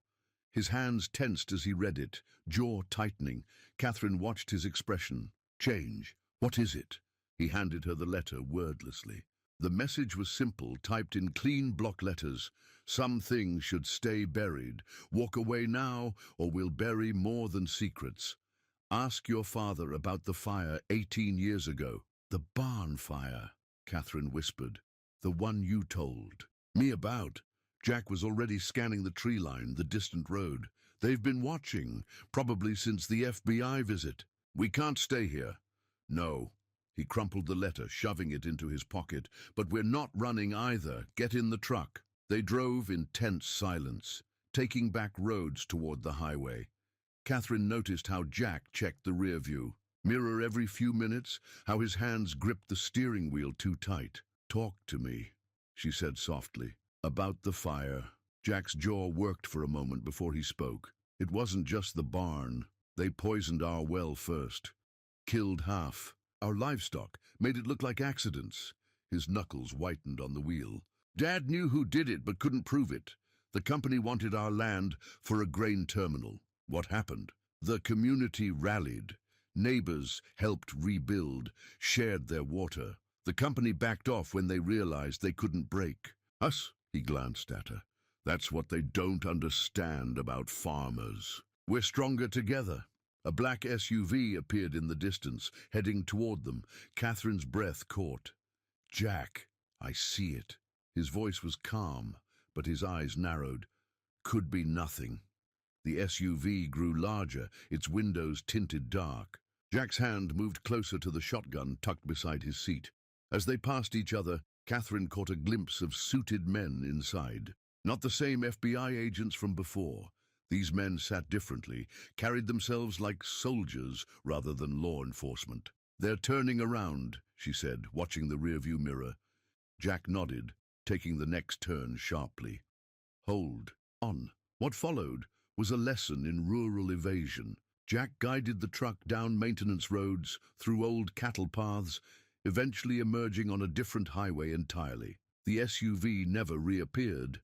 His hands tensed as he read it, jaw tightening. Catherine watched his expression change. What is it? He handed her the letter wordlessly. The message was simple, typed in clean block letters. Some things should stay buried. Walk away now, or we'll bury more than secrets. Ask your father about the fire 18 years ago. The barn fire, Catherine whispered. The one you told me about. Jack was already scanning the tree line, the distant road. They've been watching, probably since the FBI visit. We can't stay here. No. He crumpled the letter, shoving it into his pocket. But we're not running either. Get in the truck. They drove in tense silence, taking back roads toward the highway. Catherine noticed how Jack checked the rear view mirror every few minutes, how his hands gripped the steering wheel too tight. Talk to me, she said softly. About the fire. Jack's jaw worked for a moment before he spoke. It wasn't just the barn. They poisoned our well first. Killed half. Our livestock. Made it look like accidents. His knuckles whitened on the wheel. Dad knew who did it but couldn't prove it. The company wanted our land for a grain terminal. What happened? The community rallied. Neighbors helped rebuild, shared their water. The company backed off when they realized they couldn't break. Us? He glanced at her. That's what they don't understand about farmers. We're stronger together. A black SUV appeared in the distance, heading toward them. Catherine's breath caught. Jack, I see it. His voice was calm, but his eyes narrowed. Could be nothing. The SUV grew larger, its windows tinted dark. Jack's hand moved closer to the shotgun tucked beside his seat. As they passed each other, Catherine caught a glimpse of suited men inside. Not the same FBI agents from before. These men sat differently, carried themselves like soldiers rather than law enforcement. They're turning around, she said, watching the rearview mirror. Jack nodded, taking the next turn sharply. Hold on. What followed was a lesson in rural evasion. Jack guided the truck down maintenance roads, through old cattle paths, eventually emerging on a different highway entirely. The SUV never reappeared,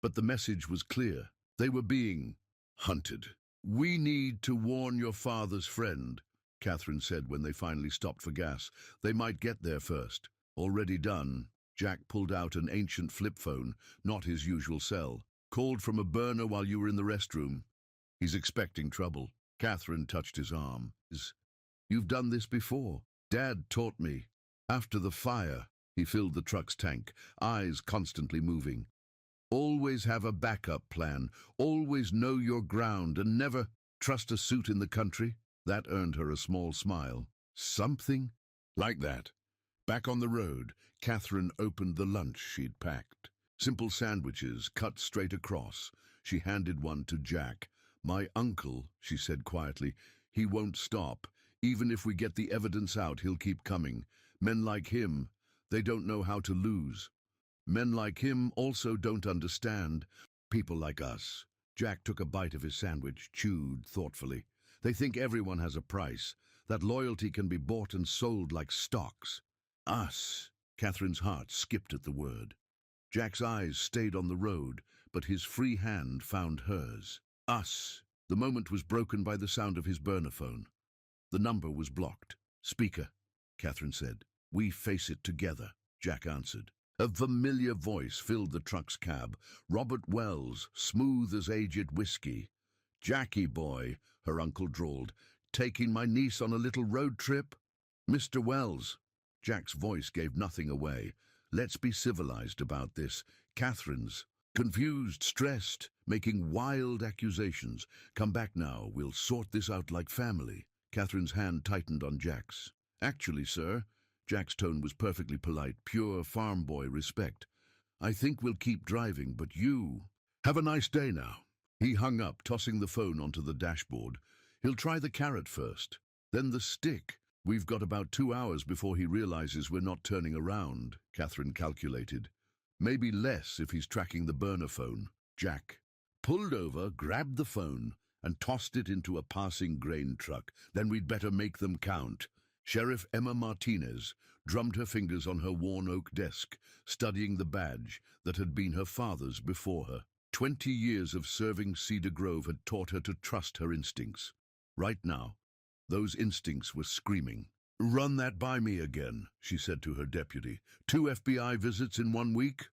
but the message was clear. They were being hunted. We need to warn your father's friend, Catherine said when they finally stopped for gas. They might get there first. Already done. Jack pulled out an ancient flip phone, not his usual cell. Called from a burner while you were in the restroom. He's expecting trouble. Catherine touched his arm. You've done this before. Dad taught me. After the fire, he filled the truck's tank, eyes constantly moving. Always have a backup plan. Always know your ground and never trust a suit in the country. That earned her a small smile. Something like that. Back on the road, Catherine opened the lunch she'd packed. Simple sandwiches cut straight across. She handed one to Jack. My uncle, she said quietly, he won't stop. Even if we get the evidence out, he'll keep coming. Men like him, they don't know how to lose. Men like him also don't understand people like us. Jack took a bite of his sandwich, chewed thoughtfully. They think everyone has a price, that loyalty can be bought and sold like stocks. Us. Catherine's heart skipped at the word. Jack's eyes stayed on the road, but his free hand found hers. Us. The moment was broken by the sound of his burner phone. The number was blocked. Speaker, Catherine said. We face it together, Jack answered. A familiar voice filled the truck's cab. Robert Wells, smooth as aged whiskey. Jackie boy, her uncle drawled. Taking my niece on a little road trip? Mr. Wells. Jack's voice gave nothing away. Let's be civilized about this. Catherine's confused, stressed, making wild accusations. Come back now. We'll sort this out like family. Catherine's hand tightened on Jack's. Actually, sir, Jack's tone was perfectly polite, pure farm boy respect. I think we'll keep driving, but you... Have a nice day now. He hung up, tossing the phone onto the dashboard. He'll try the carrot first, then the stick. We've got about 2 hours before he realizes we're not turning around, Catherine calculated. Maybe less if he's tracking the burner phone. Jack pulled over, grabbed the phone, and tossed it into a passing grain truck. Then we'd better make them count. Sheriff Emma Martinez, drummed her fingers on her worn oak desk, studying the badge that had been her father's before her. 20 years of serving Cedar Grove had taught her to trust her instincts. Right now, those instincts were screaming. "Run that by me again," she said to her deputy. "2 FBI visits in 1 week?"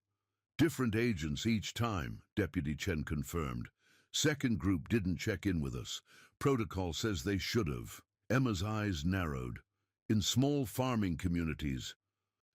"Different agents each time," Deputy Chen confirmed. "Second group didn't check in with us. Protocol says they should have." Emma's eyes narrowed. In small farming communities,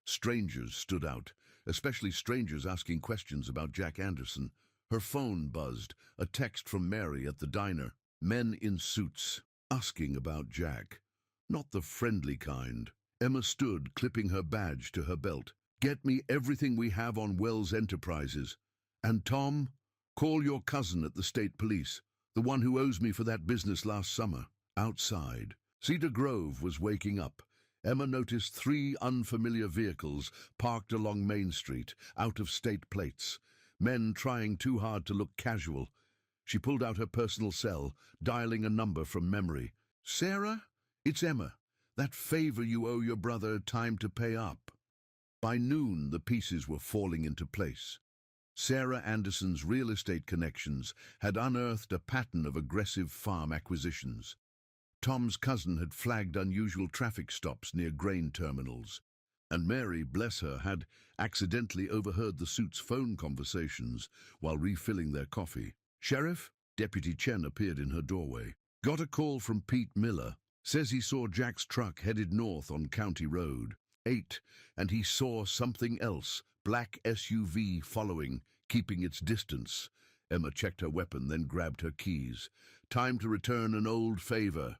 strangers stood out, especially strangers asking questions about Jack Anderson. Her phone buzzed, a text from Mary at the diner. Men in suits, asking about Jack. Not the friendly kind. Emma stood, clipping her badge to her belt. "Get me everything we have on Wells Enterprises. And Tom, call your cousin at the state police, the one who owes me for that business last summer." Outside, Cedar Grove was waking up. Emma noticed 3 unfamiliar vehicles parked along Main Street, out of state plates. Men trying too hard to look casual. She pulled out her personal cell, dialing a number from memory. "Sarah? It's Emma. That favor you owe your brother, time to pay up." By noon, the pieces were falling into place. Sarah Anderson's real estate connections had unearthed a pattern of aggressive farm acquisitions. Tom's cousin had flagged unusual traffic stops near grain terminals. And Mary, bless her, had accidentally overheard the suit's phone conversations while refilling their coffee. "Sheriff?" Deputy Chen appeared in her doorway. "Got a call from Pete Miller. Says he saw Jack's truck headed north on County Road 8, and he saw something else, black SUV following, keeping its distance." Emma checked her weapon, then grabbed her keys. Time to return an old favor.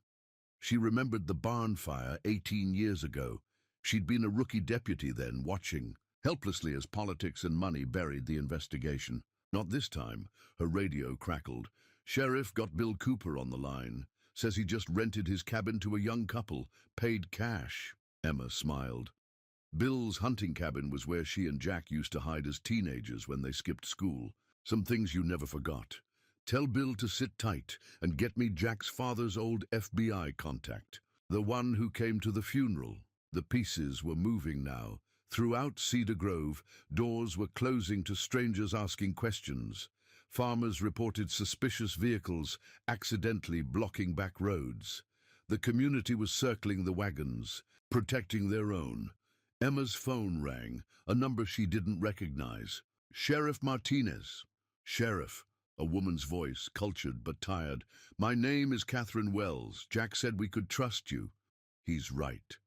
She remembered the barn fire 18 years ago. She'd been a rookie deputy then, watching, helplessly as politics and money buried the investigation. Not this time, her radio crackled. "Sheriff, got Bill Cooper on the line. Says he just rented his cabin to a young couple, paid cash." Emma smiled. Bill's hunting cabin was where she and Jack used to hide as teenagers when they skipped school. Some things you never forgot. "Tell Bill to sit tight and get me Jack's father's old FBI contact. The one who came to the funeral." The pieces were moving now. Throughout Cedar Grove, doors were closing to strangers asking questions. Farmers reported suspicious vehicles accidentally blocking back roads. The community was circling the wagons, protecting their own. Emma's phone rang, a number she didn't recognize. "Sheriff Martinez." "Sheriff," a woman's voice, cultured but tired. "My name is Catherine Wells. Jack said we could trust you." "He's right."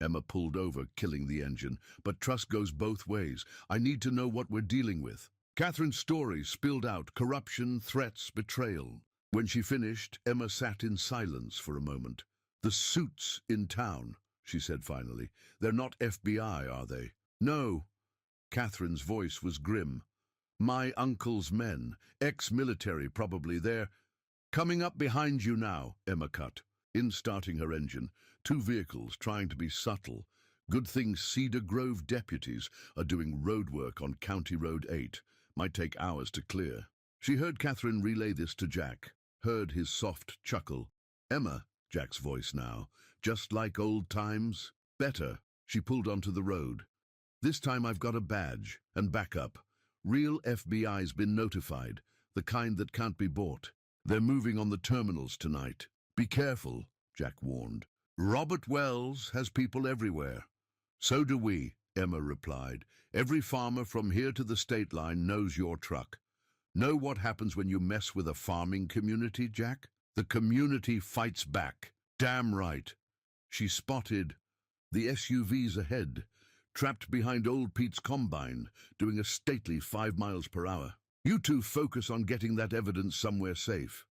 Emma pulled over, killing the engine. "But trust goes both ways. I need to know what we're dealing with." Catherine's story spilled out: corruption, threats, betrayal. When she finished, Emma sat in silence for a moment. "The suits in town," she said finally. "They're not FBI, are they?" "No." Catherine's voice was grim. "My uncle's men, ex-military probably. They're coming up behind you now," Emma cut in, starting her engine. 2 vehicles trying to be subtle. Good thing Cedar Grove deputies are doing road work on County Road 8. Might take hours to clear. She heard Catherine relay this to Jack, heard his soft chuckle. "Emma," Jack's voice now, "just like old times?" "Better." She pulled onto the road. "This time I've got a badge and backup. Real FBI's been notified, the kind that can't be bought. They're moving on the terminals tonight. Be careful," Jack warned. "Robert Wells has people everywhere." "So do we," Emma replied. "Every farmer from here to the state line knows your truck." "Know what happens when you mess with a farming community, Jack? The community fights back." "Damn right." She spotted the SUVs ahead, trapped behind old Pete's combine, doing a stately 5 miles per hour. "You two focus on getting that evidence somewhere safe.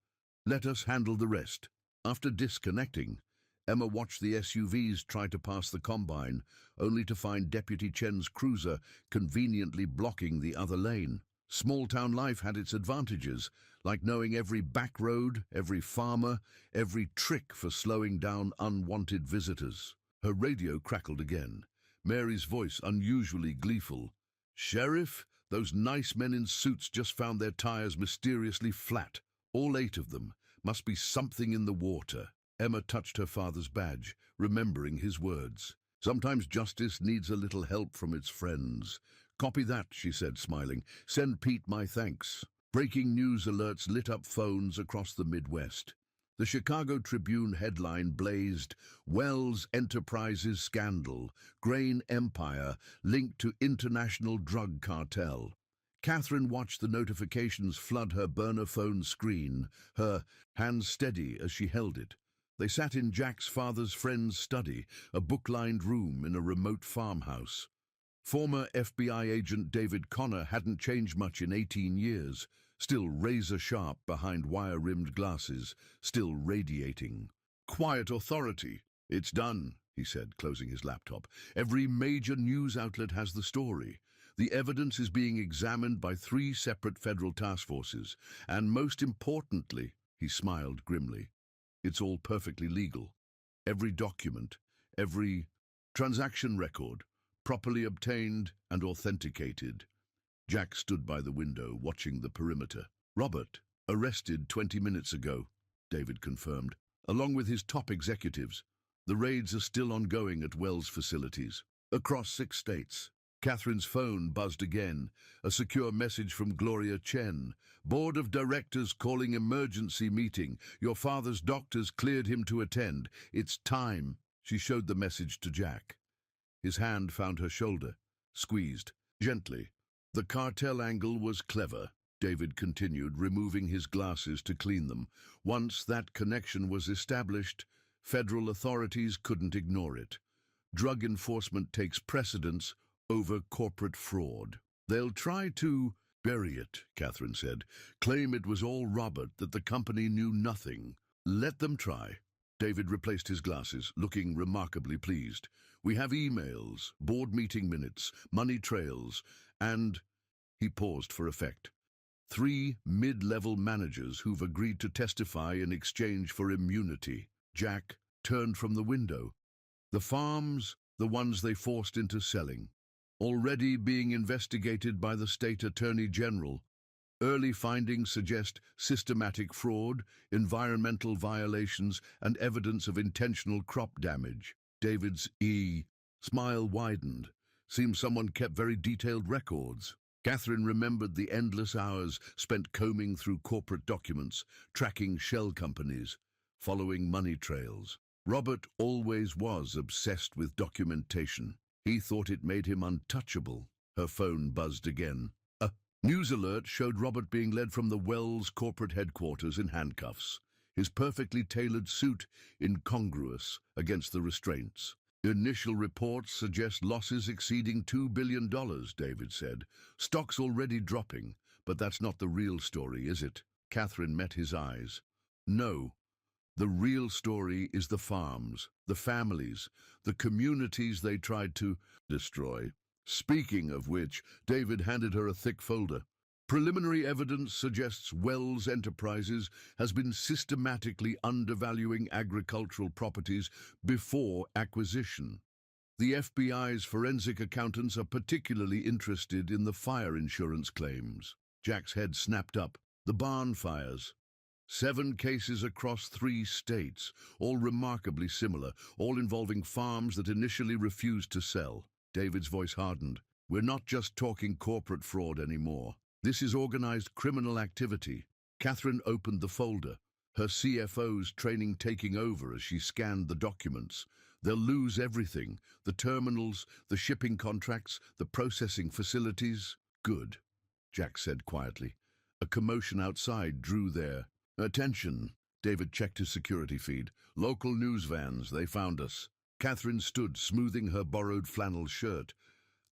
Let us handle the rest." After disconnecting, Emma watched the SUVs try to pass the combine, only to find Deputy Chen's cruiser conveniently blocking the other lane. Small-town life had its advantages, like knowing every back road, every farmer, every trick for slowing down unwanted visitors. Her radio crackled again, Mary's voice unusually gleeful. "Sheriff, those nice men in suits just found their tires mysteriously flat. All 8 of them. Must be something in the water." Emma touched her father's badge, remembering his words. Sometimes justice needs a little help from its friends. Copy that, she said, smiling. Send Pete my thanks. Breaking news alerts lit up phones across the Midwest. The Chicago Tribune headline blazed, Wells Enterprises scandal, grain empire linked to international drug cartel. Catherine watched the notifications flood her burner phone screen, her hands steady as she held it. They sat in Jack's father's friend's study, a book-lined room in a remote farmhouse. Former FBI agent David Connor hadn't changed much in 18 years, still razor-sharp behind wire-rimmed glasses, still radiating quiet authority. It's done, he said, closing his laptop. Every major news outlet has the story. The evidence is being examined by 3 separate federal task forces, and most importantly, he smiled grimly, it's all perfectly legal. Every document, every transaction record, properly obtained and authenticated. Jack stood by the window, watching the perimeter. Robert, arrested 20 minutes ago, David confirmed, along with his top executives. The raids are still ongoing at Wells facilities, across 6 states. Catherine's phone buzzed again, a secure message from Gloria Chen. Board of Directors calling emergency meeting. Your father's doctors cleared him to attend. It's time. She showed the message to Jack. His hand found her shoulder, squeezed, gently. The cartel angle was clever, David continued, removing his glasses to clean them. Once that connection was established, federal authorities couldn't ignore it. Drug enforcement takes precedence over corporate fraud. They'll try to bury it, Catherine said. Claim it was all Robert, that the company knew nothing. Let them try. David replaced his glasses, looking remarkably pleased. We have emails, board meeting minutes, money trails, and... He paused for effect. 3 mid-level managers who've agreed to testify in exchange for immunity. Jack turned from the window. The farms, the ones they forced into selling, already being investigated by the state attorney general. Early findings suggest systematic fraud, environmental violations, and evidence of intentional crop damage. David's smile widened. Seems someone kept very detailed records. Catherine remembered the endless hours spent combing through corporate documents, tracking shell companies, following money trails. Robert always was obsessed with documentation. He thought it made him untouchable. Her phone buzzed again. A news alert showed Robert being led from the Wells corporate headquarters in handcuffs, his perfectly tailored suit incongruous against the restraints. Initial reports suggest losses exceeding $2 billion, David said. Stock's already dropping, but that's not the real story, is it? Catherine met his eyes. No. The real story is the farms, the families, the communities they tried to destroy. Speaking of which, David handed her a thick folder. Preliminary evidence suggests Wells Enterprises has been systematically undervaluing agricultural properties before acquisition. The FBI's forensic accountants are particularly interested in the fire insurance claims. Jack's head snapped up. The barn fires. 7 cases across 3 states, all remarkably similar, all involving farms that initially refused to sell. David's voice hardened. We're not just talking corporate fraud anymore. This is organized criminal activity. Catherine opened the folder, her CFO's training taking over as she scanned the documents. They'll lose everything, the terminals, the shipping contracts, the processing facilities. Good, Jack said quietly. A commotion outside drew their attention. David checked his security feed. Local news vans, they found us. Catherine stood, smoothing her borrowed flannel shirt.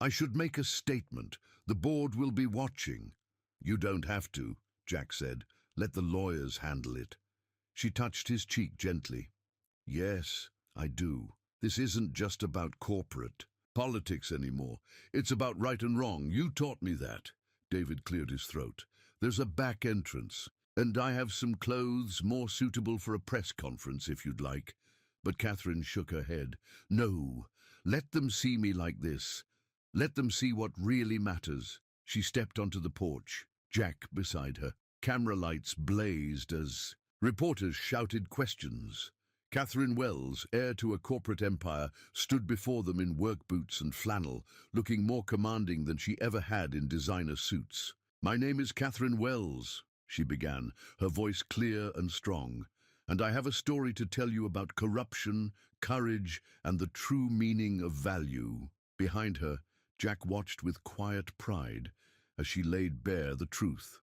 I should make a statement. The board will be watching. You don't have to, Jack said. Let the lawyers handle it. She touched his cheek gently. Yes, I do. This isn't just about corporate politics anymore. It's about right and wrong. You taught me that. David cleared his throat. There's a back entrance, and I have some clothes more suitable for a press conference if you'd like. But Catherine shook her head. No, let them see me like this. Let them see what really matters. She stepped onto the porch, Jack beside her. Camera lights blazed as reporters shouted questions. Catherine Wells, heir to a corporate empire, stood before them in work boots and flannel, looking more commanding than she ever had in designer suits. "My name is Catherine Wells," she began, her voice clear and strong, "and I have a story to tell you about corruption, courage, and the true meaning of value." Behind her, Jack watched with quiet pride as she laid bare the truth.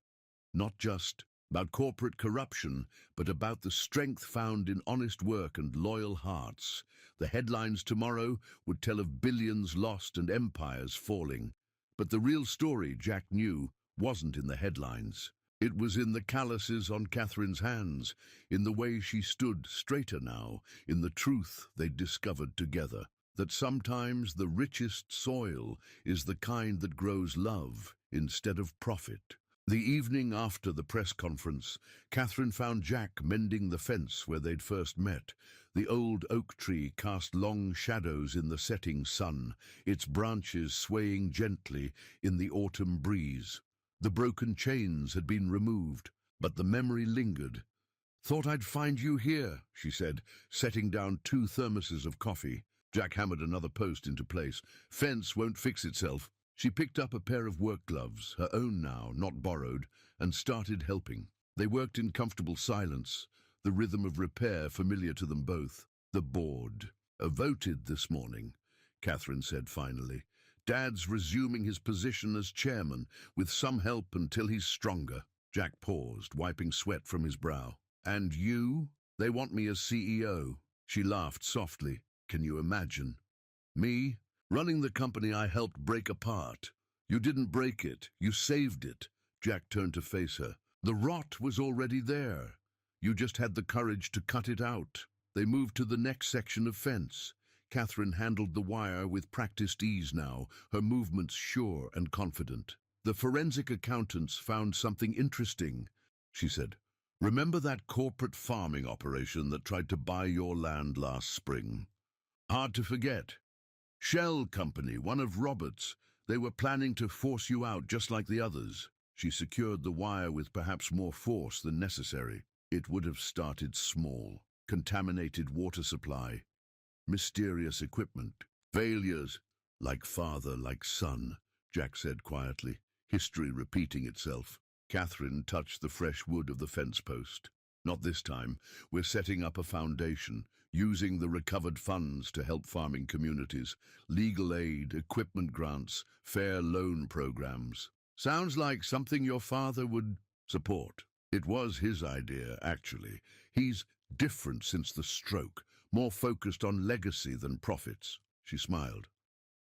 Not just about corporate corruption, but about the strength found in honest work and loyal hearts. The headlines tomorrow would tell of billions lost and empires falling. But the real story, Jack knew, wasn't in the headlines. It was in the calluses on Catherine's hands, in the way she stood straighter now, in the truth they'd discovered together. That sometimes the richest soil is the kind that grows love instead of profit. The evening after the press conference, Catherine found Jack mending the fence where they'd first met. The old oak tree cast long shadows in the setting sun, its branches swaying gently in the autumn breeze. The broken chains had been removed, but the memory lingered. "Thought I'd find you here," she said, setting down 2 thermoses of coffee. Jack hammered another post into place. "Fence won't fix itself." She picked up a pair of work gloves, her own now, not borrowed, and started helping. They worked in comfortable silence, the rhythm of repair familiar to them both. "The board voted this morning," Catherine said finally. "Dad's resuming his position as chairman, with some help until he's stronger." Jack paused, wiping sweat from his brow. "And you? They want me as CEO." She laughed softly. "Can you imagine? Me? Running the company I helped break apart. You didn't break it, you saved it." Jack turned to face her. "The rot was already there. You just had the courage to cut it out." They moved to the next section of fence. Catherine handled the wire with practiced ease now, her movements sure and confident. "The forensic accountants found something interesting," she said. "Remember that corporate farming operation that tried to buy your land last spring? Hard to forget. Shell Company, one of Robert's. They were planning to force you out just like the others." She secured the wire with perhaps more force than necessary. "It would have started small. Contaminated water supply, mysterious equipment, failures. Like father, like son," Jack said quietly, history repeating itself. Catherine touched the fresh wood of the fence post. "Not this time. We're setting up a foundation, using the recovered funds to help farming communities, legal aid, equipment grants, fair loan programs." "Sounds like something your father would support." "It was his idea, actually. He's different since the stroke, more focused on legacy than profits." She smiled.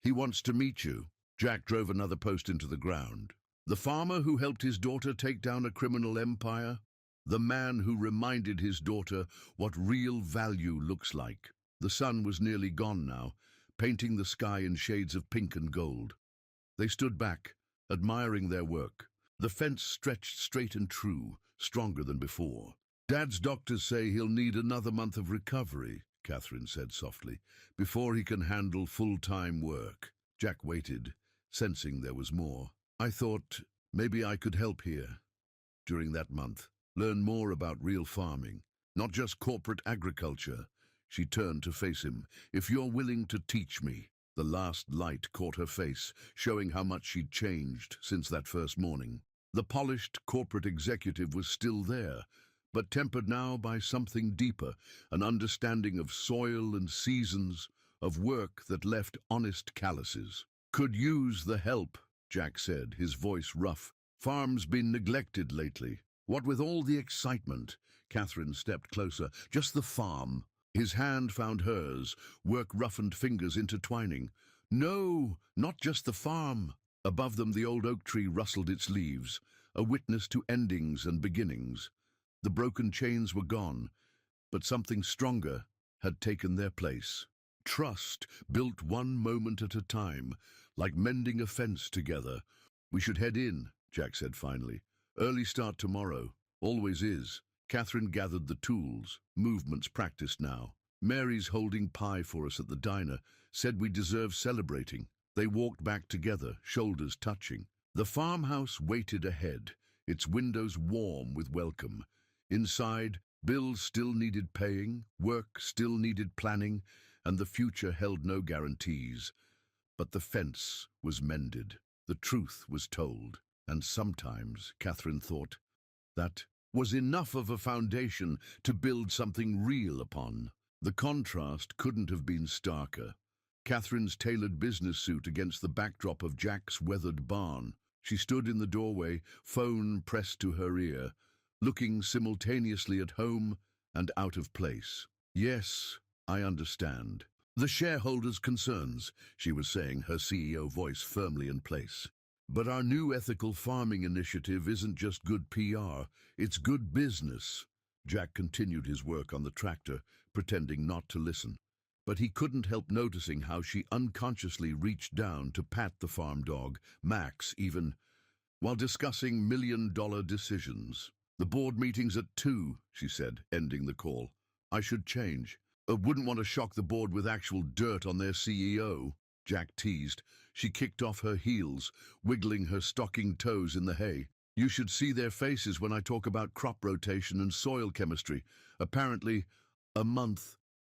"He wants to meet you." Jack drove another post into the ground. "The farmer who helped his daughter take down a criminal empire? The man who reminded his daughter what real value looks like." The sun was nearly gone now, painting the sky in shades of pink and gold. They stood back, admiring their work. The fence stretched straight and true, stronger than before. "Dad's doctors say he'll need another month of recovery," Catherine said softly, "before he can handle full-time work." Jack waited, sensing there was more. "I thought maybe I could help here during that month. Learn more about real farming, not just corporate agriculture." She turned to face him. "If you're willing to teach me." The last light caught her face, showing how much she'd changed since that first morning. The polished corporate executive was still there, but tempered now by something deeper, an understanding of soil and seasons, of work that left honest calluses. "Could use the help," Jack said, his voice rough. "Farm's been neglected lately." "What with all the excitement?" Catherine stepped closer. "Just the farm." His hand found hers, work-roughened fingers intertwining. "No, not just the farm." Above them the old oak tree rustled its leaves, a witness to endings and beginnings. The broken chains were gone, but something stronger had taken their place. Trust, built one moment at a time, like mending a fence together. "We should head in," Jack said finally. "Early start tomorrow. Always is." Catherine gathered the tools, movements practiced now. "Mary's holding pie for us at the diner, said we deserve celebrating." They walked back together, shoulders touching. The farmhouse waited ahead, its windows warm with welcome. Inside, Bills still needed paying, work still needed planning, and the future held no guarantees. But the fence was mended, the truth was told, and sometimes, Catherine thought, that was enough of a foundation to build something real upon. The contrast couldn't have been starker. Catherine's tailored business suit against the backdrop of Jack's weathered barn. She stood in the doorway, phone pressed to her ear, looking simultaneously at home and out of place. Yes, I understand. The shareholders' concerns, she was saying, her CEO voice firmly in place. But our new ethical farming initiative isn't just good PR, it's good business. Jack continued his work on the tractor, pretending not to listen. But he couldn't help noticing how she unconsciously reached down to pat the farm dog, Max even, while discussing million-dollar decisions. The board meeting's at 2, she said, ending the call. I should change. I wouldn't want to shock the board with actual dirt on their CEO, Jack teased. She kicked off her heels, wiggling her stocking toes in the hay. You should see their faces when I talk about crop rotation and soil chemistry. Apparently, a month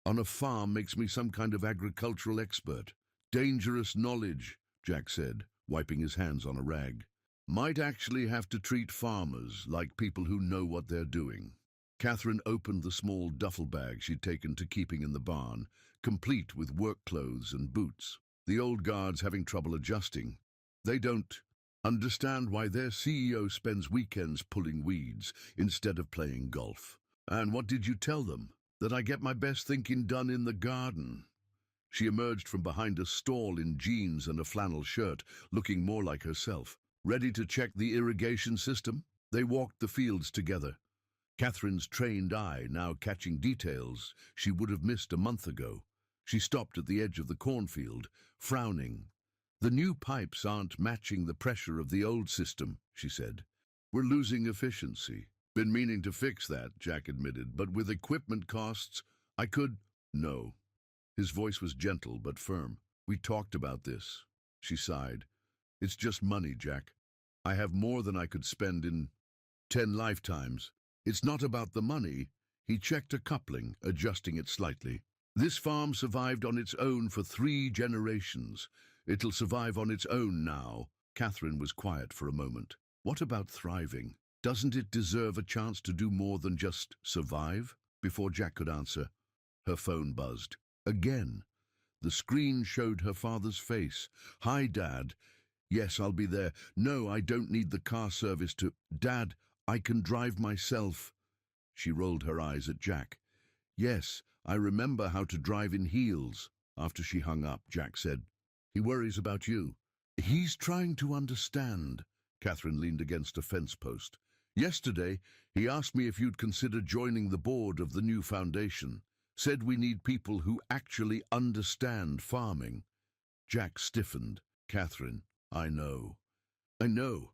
on a farm makes me some kind of agricultural expert. Dangerous knowledge, Jack said, wiping his hands on a rag. Might actually have to treat farmers like people who know what they're doing. Catherine opened the small duffel bag she'd taken to keeping in the barn, complete with work clothes and boots. The old guard's having trouble adjusting. They don't understand why their CEO spends weekends pulling weeds instead of playing golf. And what did you tell them? That I get my best thinking done in the garden. She emerged from behind a stall in jeans and a flannel shirt, looking more like herself. Ready to check the irrigation system? They walked the fields together. Catherine's trained eye now catching details she would have missed a month ago. She stopped at the edge of the cornfield, frowning. The new pipes aren't matching the pressure of the old system, she said. We're losing efficiency. Been meaning to fix that, Jack admitted, but with equipment costs, I could... No. His voice was gentle but firm. We talked about this. She sighed. It's just money, Jack. I have more than I could spend in 10 lifetimes. It's not about the money. He checked a coupling, adjusting it slightly. This farm survived on its own for 3 generations. It'll survive on its own now. Catherine was quiet for a moment. What about thriving? Doesn't it deserve a chance to do more than just survive? Before Jack could answer, her phone buzzed. Again. The screen showed her father's face. Hi, Dad. Yes, I'll be there. No, I don't need the car service to... Dad, I can drive myself. She rolled her eyes at Jack. Yes, I remember how to drive in heels. After she hung up, Jack said, He worries about you. He's trying to understand. Catherine leaned against a fence post. Yesterday, he asked me if you'd consider joining the board of the new foundation. Said we need people who actually understand farming. Jack stiffened. Catherine, I know. I know.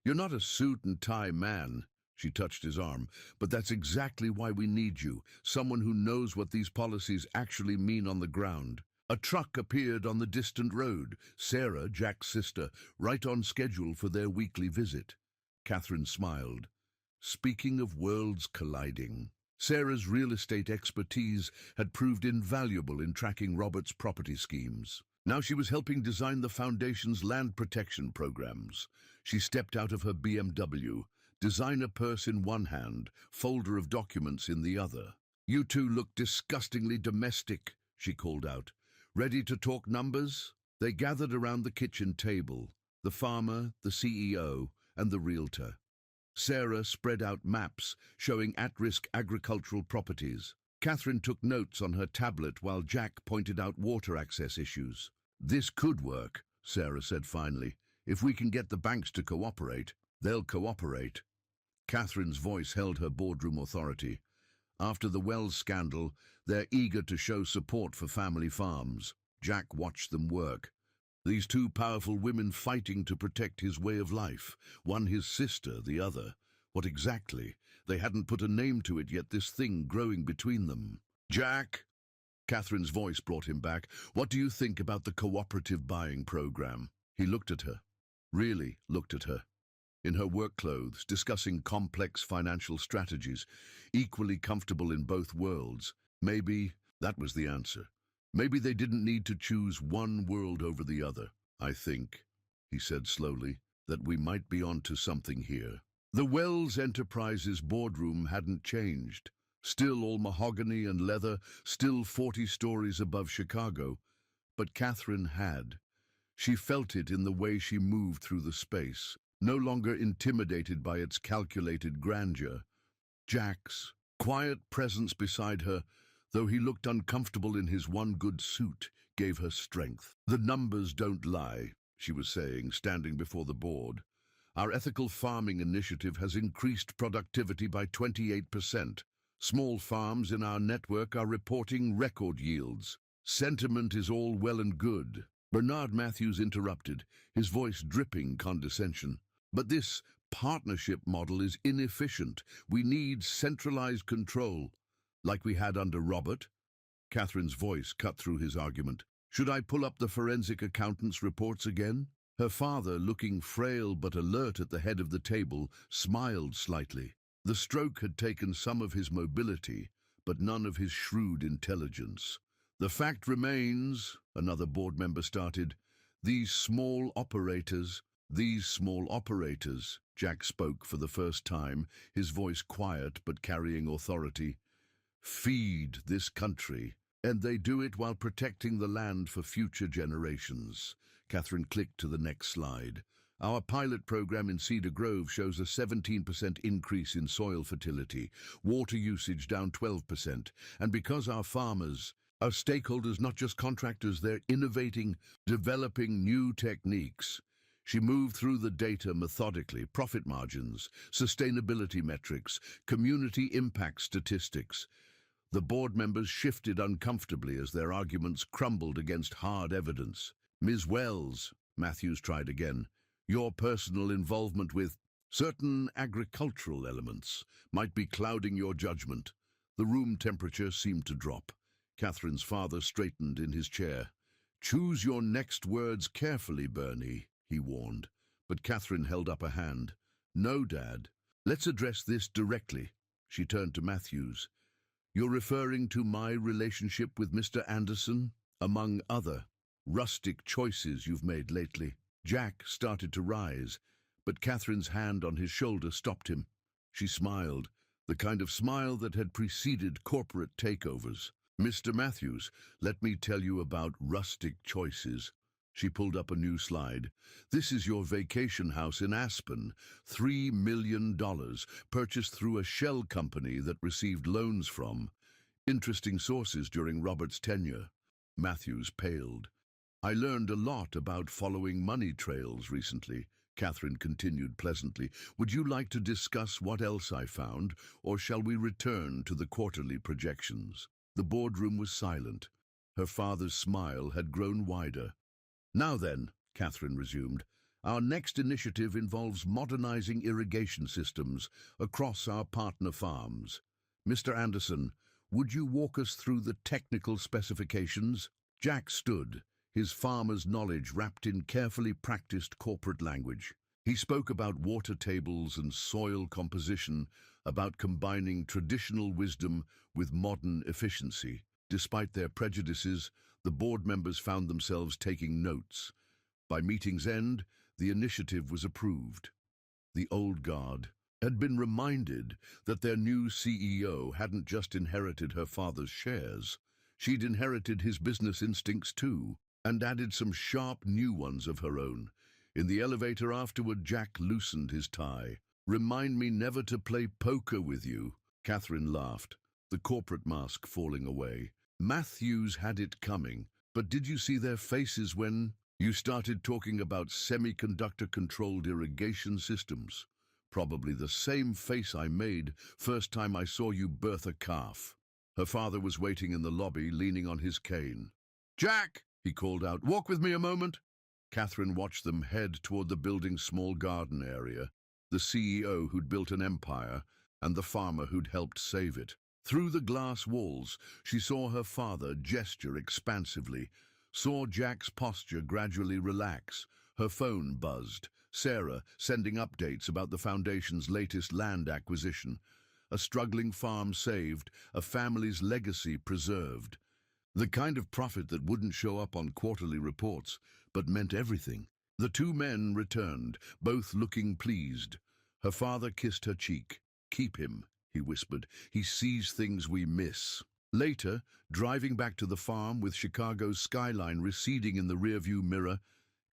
You're not a suit and tie man. She touched his arm. But that's exactly why we need you. Someone who knows what these policies actually mean on the ground. A truck appeared on the distant road. Sarah, Jack's sister, right on schedule for their weekly visit. Catherine smiled. Speaking of worlds colliding, Sarah's real estate expertise had proved invaluable in tracking Robert's property schemes. Now she was helping design the foundation's land protection programs. She stepped out of her BMW, designer purse in one hand, folder of documents in the other. You two look disgustingly domestic, she called out. Ready to talk numbers? They gathered around the kitchen table, the farmer, the CEO, and the realtor. Sarah spread out maps showing at-risk agricultural properties. Catherine took notes on her tablet while Jack pointed out water access issues. This could work, Sarah said finally. If we can get the banks to cooperate, they'll cooperate. Catherine's voice held her boardroom authority. After the Wells scandal, they're eager to show support for family farms. Jack watched them work. These two powerful women fighting to protect his way of life. One his sister, the other. What exactly? They hadn't put a name to it yet, this thing growing between them. Jack! Catherine's voice brought him back. What do you think about the cooperative buying program? He looked at her. Really looked at her. in her work clothes, discussing complex financial strategies, equally comfortable in both worlds. Maybe that was the answer. Maybe they didn't need to choose one world over the other. I think, he said slowly, that we might be onto something here. The Wells Enterprises boardroom hadn't changed. Still all mahogany and leather, still 40 stories above Chicago. But Catherine had. She felt it in the way she moved through the space, no longer intimidated by its calculated grandeur. Jack's quiet presence beside her, though he looked uncomfortable in his one good suit, gave her strength. The numbers don't lie, she was saying, standing before the board. Our ethical farming initiative has increased productivity by 28%. Small farms in our network are reporting record yields. Sentiment is all well and good. Bernard Matthews interrupted, his voice dripping condescension. But this partnership model is inefficient. We need centralized control, like we had under Robert. Catherine's voice cut through his argument. Should I pull up the forensic accountant's reports again? Her father, looking frail but alert at the head of the table, smiled slightly. The stroke had taken some of his mobility, but none of his shrewd intelligence. The fact remains, another board member started, these small operators, Jack spoke for the first time, his voice quiet but carrying authority, feed this country, and they do it while protecting the land for future generations. Catherine clicked to the next slide. Our pilot program in Cedar Grove shows a 17% increase in soil fertility, water usage down 12%, and because our stakeholders, not just contractors, they're innovating, developing new techniques. She moved through the data methodically, profit margins, sustainability metrics, community impact statistics. The board members shifted uncomfortably as their arguments crumbled against hard evidence. Ms. Wells, Matthews tried again, your personal involvement with certain agricultural elements might be clouding your judgment. The room temperature seemed to drop. Catherine's father straightened in his chair. Choose your next words carefully, Bernie, he warned. But Catherine held up a hand. No, Dad. Let's address this directly. She turned to Matthews. You're referring to my relationship with Mr. Anderson, among other rustic choices you've made lately. Jack started to rise, but Catherine's hand on his shoulder stopped him. She smiled, the kind of smile that had preceded corporate takeovers. Mr. Matthews, let me tell you about rustic choices. She pulled up a new slide. This is your vacation house in Aspen, $3 million, purchased through a shell company that received loans from interesting sources during Robert's tenure. Matthews paled. I learned a lot about following money trails recently, Catherine continued pleasantly. Would you like to discuss what else I found, or shall we return to the quarterly projections? The boardroom was silent. Her father's smile had grown wider. Now then, Catherine resumed, our next initiative involves modernizing irrigation systems across our partner farms. Mr. Anderson, would you walk us through the technical specifications? Jack stood, his farmer's knowledge wrapped in carefully practiced corporate language. He spoke about water tables and soil composition, about combining traditional wisdom with modern efficiency. Despite their prejudices, the board members found themselves taking notes. By meeting's end, the initiative was approved. The old guard had been reminded that their new CEO hadn't just inherited her father's shares. She'd inherited his business instincts too, and added some sharp new ones of her own. In the elevator afterward, Jack loosened his tie. Remind me never to play poker with you. Catherine laughed, the corporate mask falling away. Matthews had it coming, but did you see their faces when you started talking about semiconductor-controlled irrigation systems? Probably the same face I made first time I saw you birth a calf. Her father was waiting in the lobby, leaning on his cane. Jack, he called out, walk with me a moment. Catherine watched them head toward the building's small garden area, the CEO who'd built an empire and the farmer who'd helped save it. Through the glass walls, she saw her father gesture expansively, saw Jack's posture gradually relax. Her phone buzzed, Sarah sending updates about the foundation's latest land acquisition. A struggling farm saved, a family's legacy preserved. The kind of profit that wouldn't show up on quarterly reports, but meant everything. The two men returned, both looking pleased. Her father kissed her cheek. "Keep him," he whispered. "He sees things we miss." Later, driving back to the farm with Chicago's skyline receding in the rearview mirror,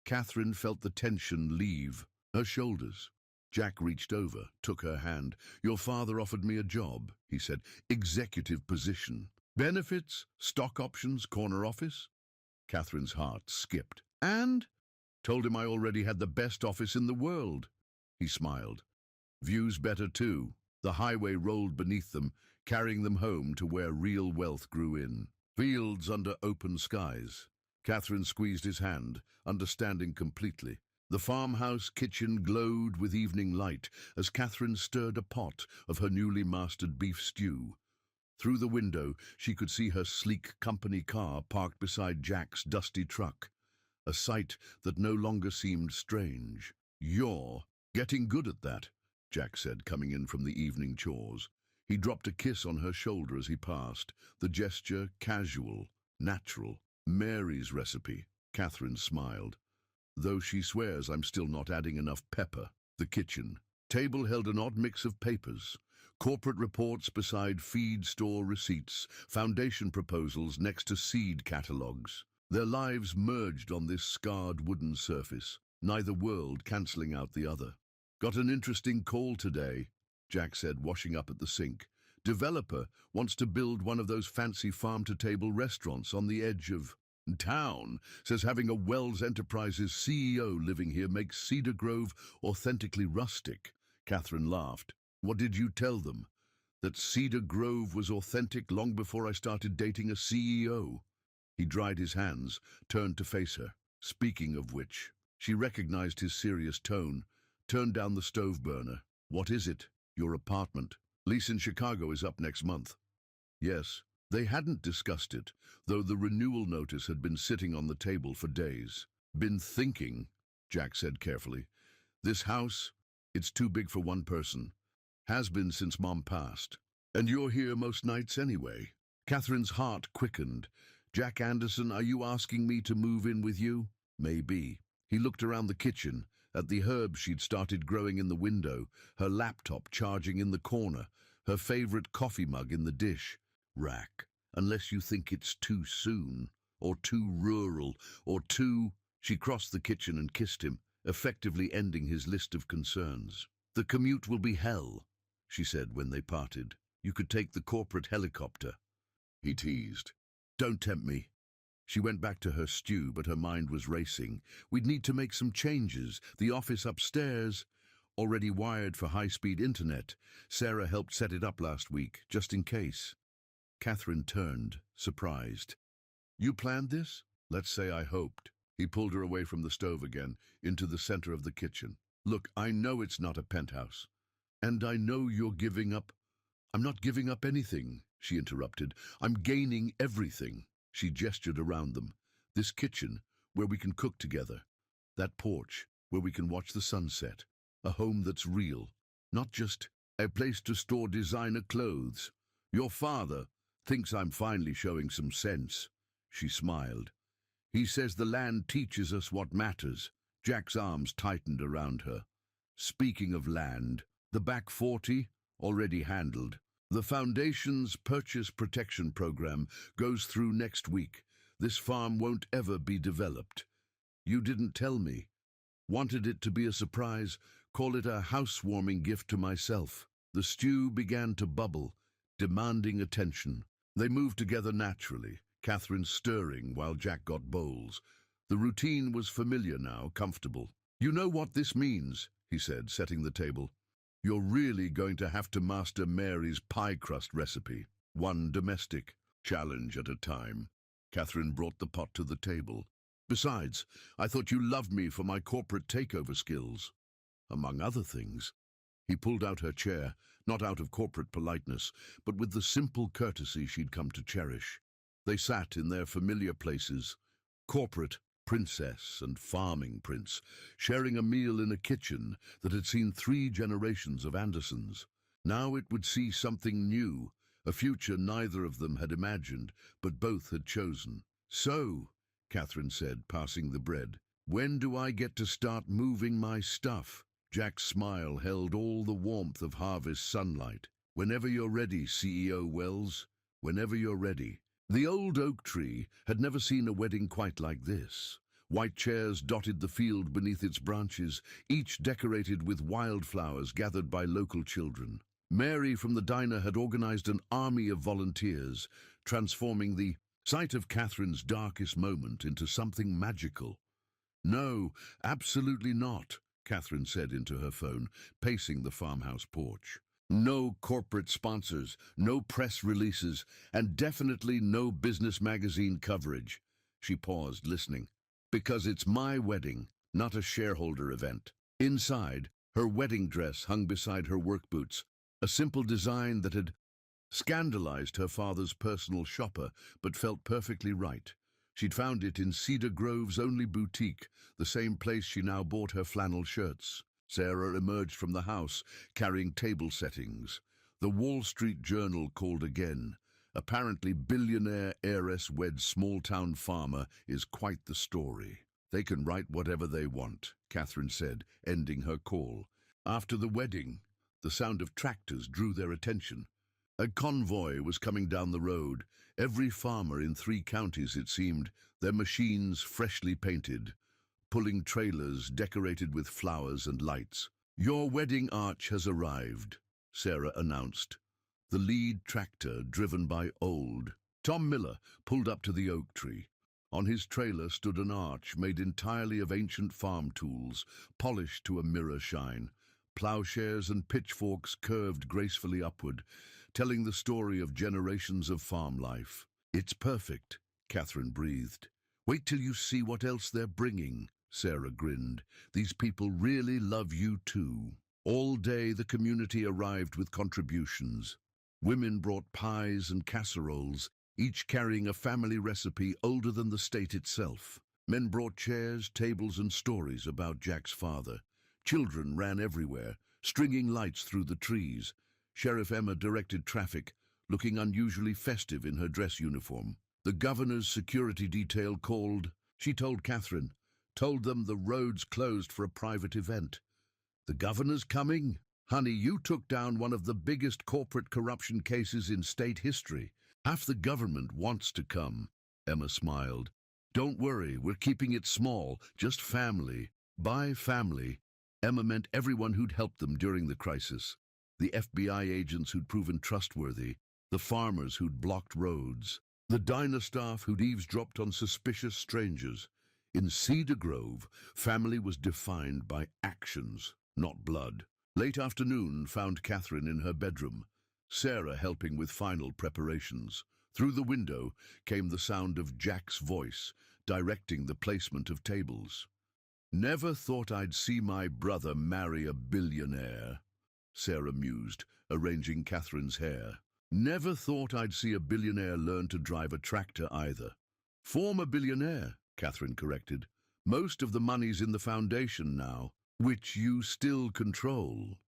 Catherine felt the tension leave her shoulders. Jack reached over, took her hand. "Your father offered me a job," he said. "Executive position. Benefits, stock options, corner office." Catherine's heart skipped. "And?" "Told him I already had the best office in the world." He smiled. "Views better too." The highway rolled beneath them, carrying them home to where real wealth grew in. Fields under open skies. Catherine squeezed his hand, understanding completely. The farmhouse kitchen glowed with evening light as Catherine stirred a pot of her newly mastered beef stew. Through the window, she could see her sleek company car parked beside Jack's dusty truck, a sight that no longer seemed strange. "You're getting good at that," Jack said, coming in from the evening chores. He dropped a kiss on her shoulder as he passed, the gesture casual, natural. "Mary's recipe." Catherine smiled. "Though she swears I'm still not adding enough pepper." The kitchen table held an odd mix of papers. Corporate reports beside feed store receipts, foundation proposals next to seed catalogs. Their lives merged on this scarred wooden surface, neither world cancelling out the other. "Got an interesting call today," Jack said, washing up at the sink. "Developer wants to build one of those fancy farm-to-table restaurants on the edge of town. Says having a Wells Enterprises CEO living here makes Cedar Grove authentically rustic." Catherine laughed. "What did you tell them? That Cedar Grove was authentic long before I started dating a CEO?" He dried his hands, turned to face her. "Speaking of which," she recognized his serious tone, turned down the stove burner. "What is it? Your apartment? Lease in Chicago is up next month." "Yes." They hadn't discussed it, though the renewal notice had been sitting on the table for days. "Been thinking," Jack said carefully. "This house, it's too big for one person. Has been since Mom passed. And you're here most nights anyway." Catherine's heart quickened. "Jack Anderson, are you asking me to move in with you?" "Maybe." He looked around the kitchen, at the herbs she'd started growing in the window, her laptop charging in the corner, her favorite coffee mug in the dish. Rack. "Unless you think it's too soon, or too rural, or too—" She crossed the kitchen and kissed him, effectively ending his list of concerns. "The commute will be hell," she said when they parted. "You could take the corporate helicopter." He teased. "Don't tempt me." She went back to her stew, but her mind was racing. "We'd need to make some changes. The office upstairs, already wired for high-speed internet. Sarah helped set it up last week, just in case." Catherine turned, surprised. "You planned this?" "Let's say I hoped." He pulled her away from the stove again, into the center of the kitchen. "Look, I know it's not a penthouse. And I know you're giving up—" "I'm not giving up anything," she interrupted. "I'm gaining everything." She gestured around them. "This kitchen, where we can cook together. That porch, where we can watch the sunset. A home that's real, not just a place to store designer clothes. Your father thinks I'm finally showing some sense." She smiled. "He says the land teaches us what matters." Jack's arms tightened around her. "Speaking of land, the back 40, already handled. The Foundation's Purchase Protection Program goes through next week. This farm won't ever be developed." "You didn't tell me." "Wanted it to be a surprise. Call it a housewarming gift to myself." The stew began to bubble, demanding attention. They moved together naturally, Catherine stirring while Jack got bowls. The routine was familiar now, comfortable. "You know what this means," he said, setting the table. "You're really going to have to master Mary's pie crust recipe, one domestic challenge at a time." Catherine brought the pot to the table. "Besides, I thought you loved me for my corporate takeover skills." "Among other things." He pulled out her chair, not out of corporate politeness, but with the simple courtesy she'd come to cherish. They sat in their familiar places, corporate, princess and farming prince, sharing a meal in a kitchen that had seen 3 generations of Andersons. Now it would see something new, a future neither of them had imagined, but both had chosen. "So," Catherine said, passing the bread, "when do I get to start moving my stuff?" Jack's smile held all the warmth of harvest sunlight. "Whenever you're ready, CEO Wells. Whenever you're ready." The old oak tree had never seen a wedding quite like this. White chairs dotted the field beneath its branches, each decorated with wildflowers gathered by local children. Mary from the diner had organized an army of volunteers, transforming the sight of Catherine's darkest moment into something magical. "No, absolutely not," Catherine said into her phone, pacing the farmhouse porch. "No corporate sponsors, no press releases, and definitely no business magazine coverage." She paused, listening. "Because it's my wedding, not a shareholder event." Inside, her wedding dress hung beside her work boots, a simple design that had scandalized her father's personal shopper, but felt perfectly right. She'd found it in Cedar Grove's only boutique, the same place she now bought her flannel shirts. Sarah emerged from the house, carrying table settings. The Wall Street Journal called again. Apparently, billionaire heiress weds small-town farmer is quite the story. "They can write whatever they want," Catherine said, ending her call. After the wedding, the sound of tractors drew their attention. A convoy was coming down the road. Every farmer in 3 counties, it seemed, their machines freshly painted, pulling trailers decorated with flowers and lights. "Your wedding arch has arrived," Sarah announced. The lead tractor, driven by old Tom Miller, pulled up to the oak tree. On his trailer stood an arch made entirely of ancient farm tools, polished to a mirror shine. Plowshares and pitchforks curved gracefully upward, telling the story of generations of farm life. "It's perfect," Catherine breathed. "Wait till you see what else they're bringing," Sarah grinned. "These people really love you too." All day the community arrived with contributions. Women brought pies and casseroles, each carrying a family recipe older than the state itself. Men brought chairs, tables, and stories about Jack's father. Children ran everywhere, stringing lights through the trees. Sheriff Emma directed traffic, looking unusually festive in her dress uniform. The governor's security detail called. She told Catherine, told them the road's closed for a private event. "The governor's coming? Honey, you took down one of the biggest corporate corruption cases in state history. Half the government wants to come." Emma smiled. "Don't worry, we're keeping it small, just family." By family, Emma meant everyone who'd helped them during the crisis. The FBI agents who'd proven trustworthy, the farmers who'd blocked roads, the diner staff who'd eavesdropped on suspicious strangers. In Cedar Grove, family was defined by actions, not blood. Late afternoon found Catherine in her bedroom, Sarah helping with final preparations. Through the window came the sound of Jack's voice, directing the placement of tables. "Never thought I'd see my brother marry a billionaire," Sarah mused, arranging Catherine's hair. "Never thought I'd see a billionaire learn to drive a tractor either." "Former billionaire," Catherine corrected. "Most of the money's in the foundation now, which you still control,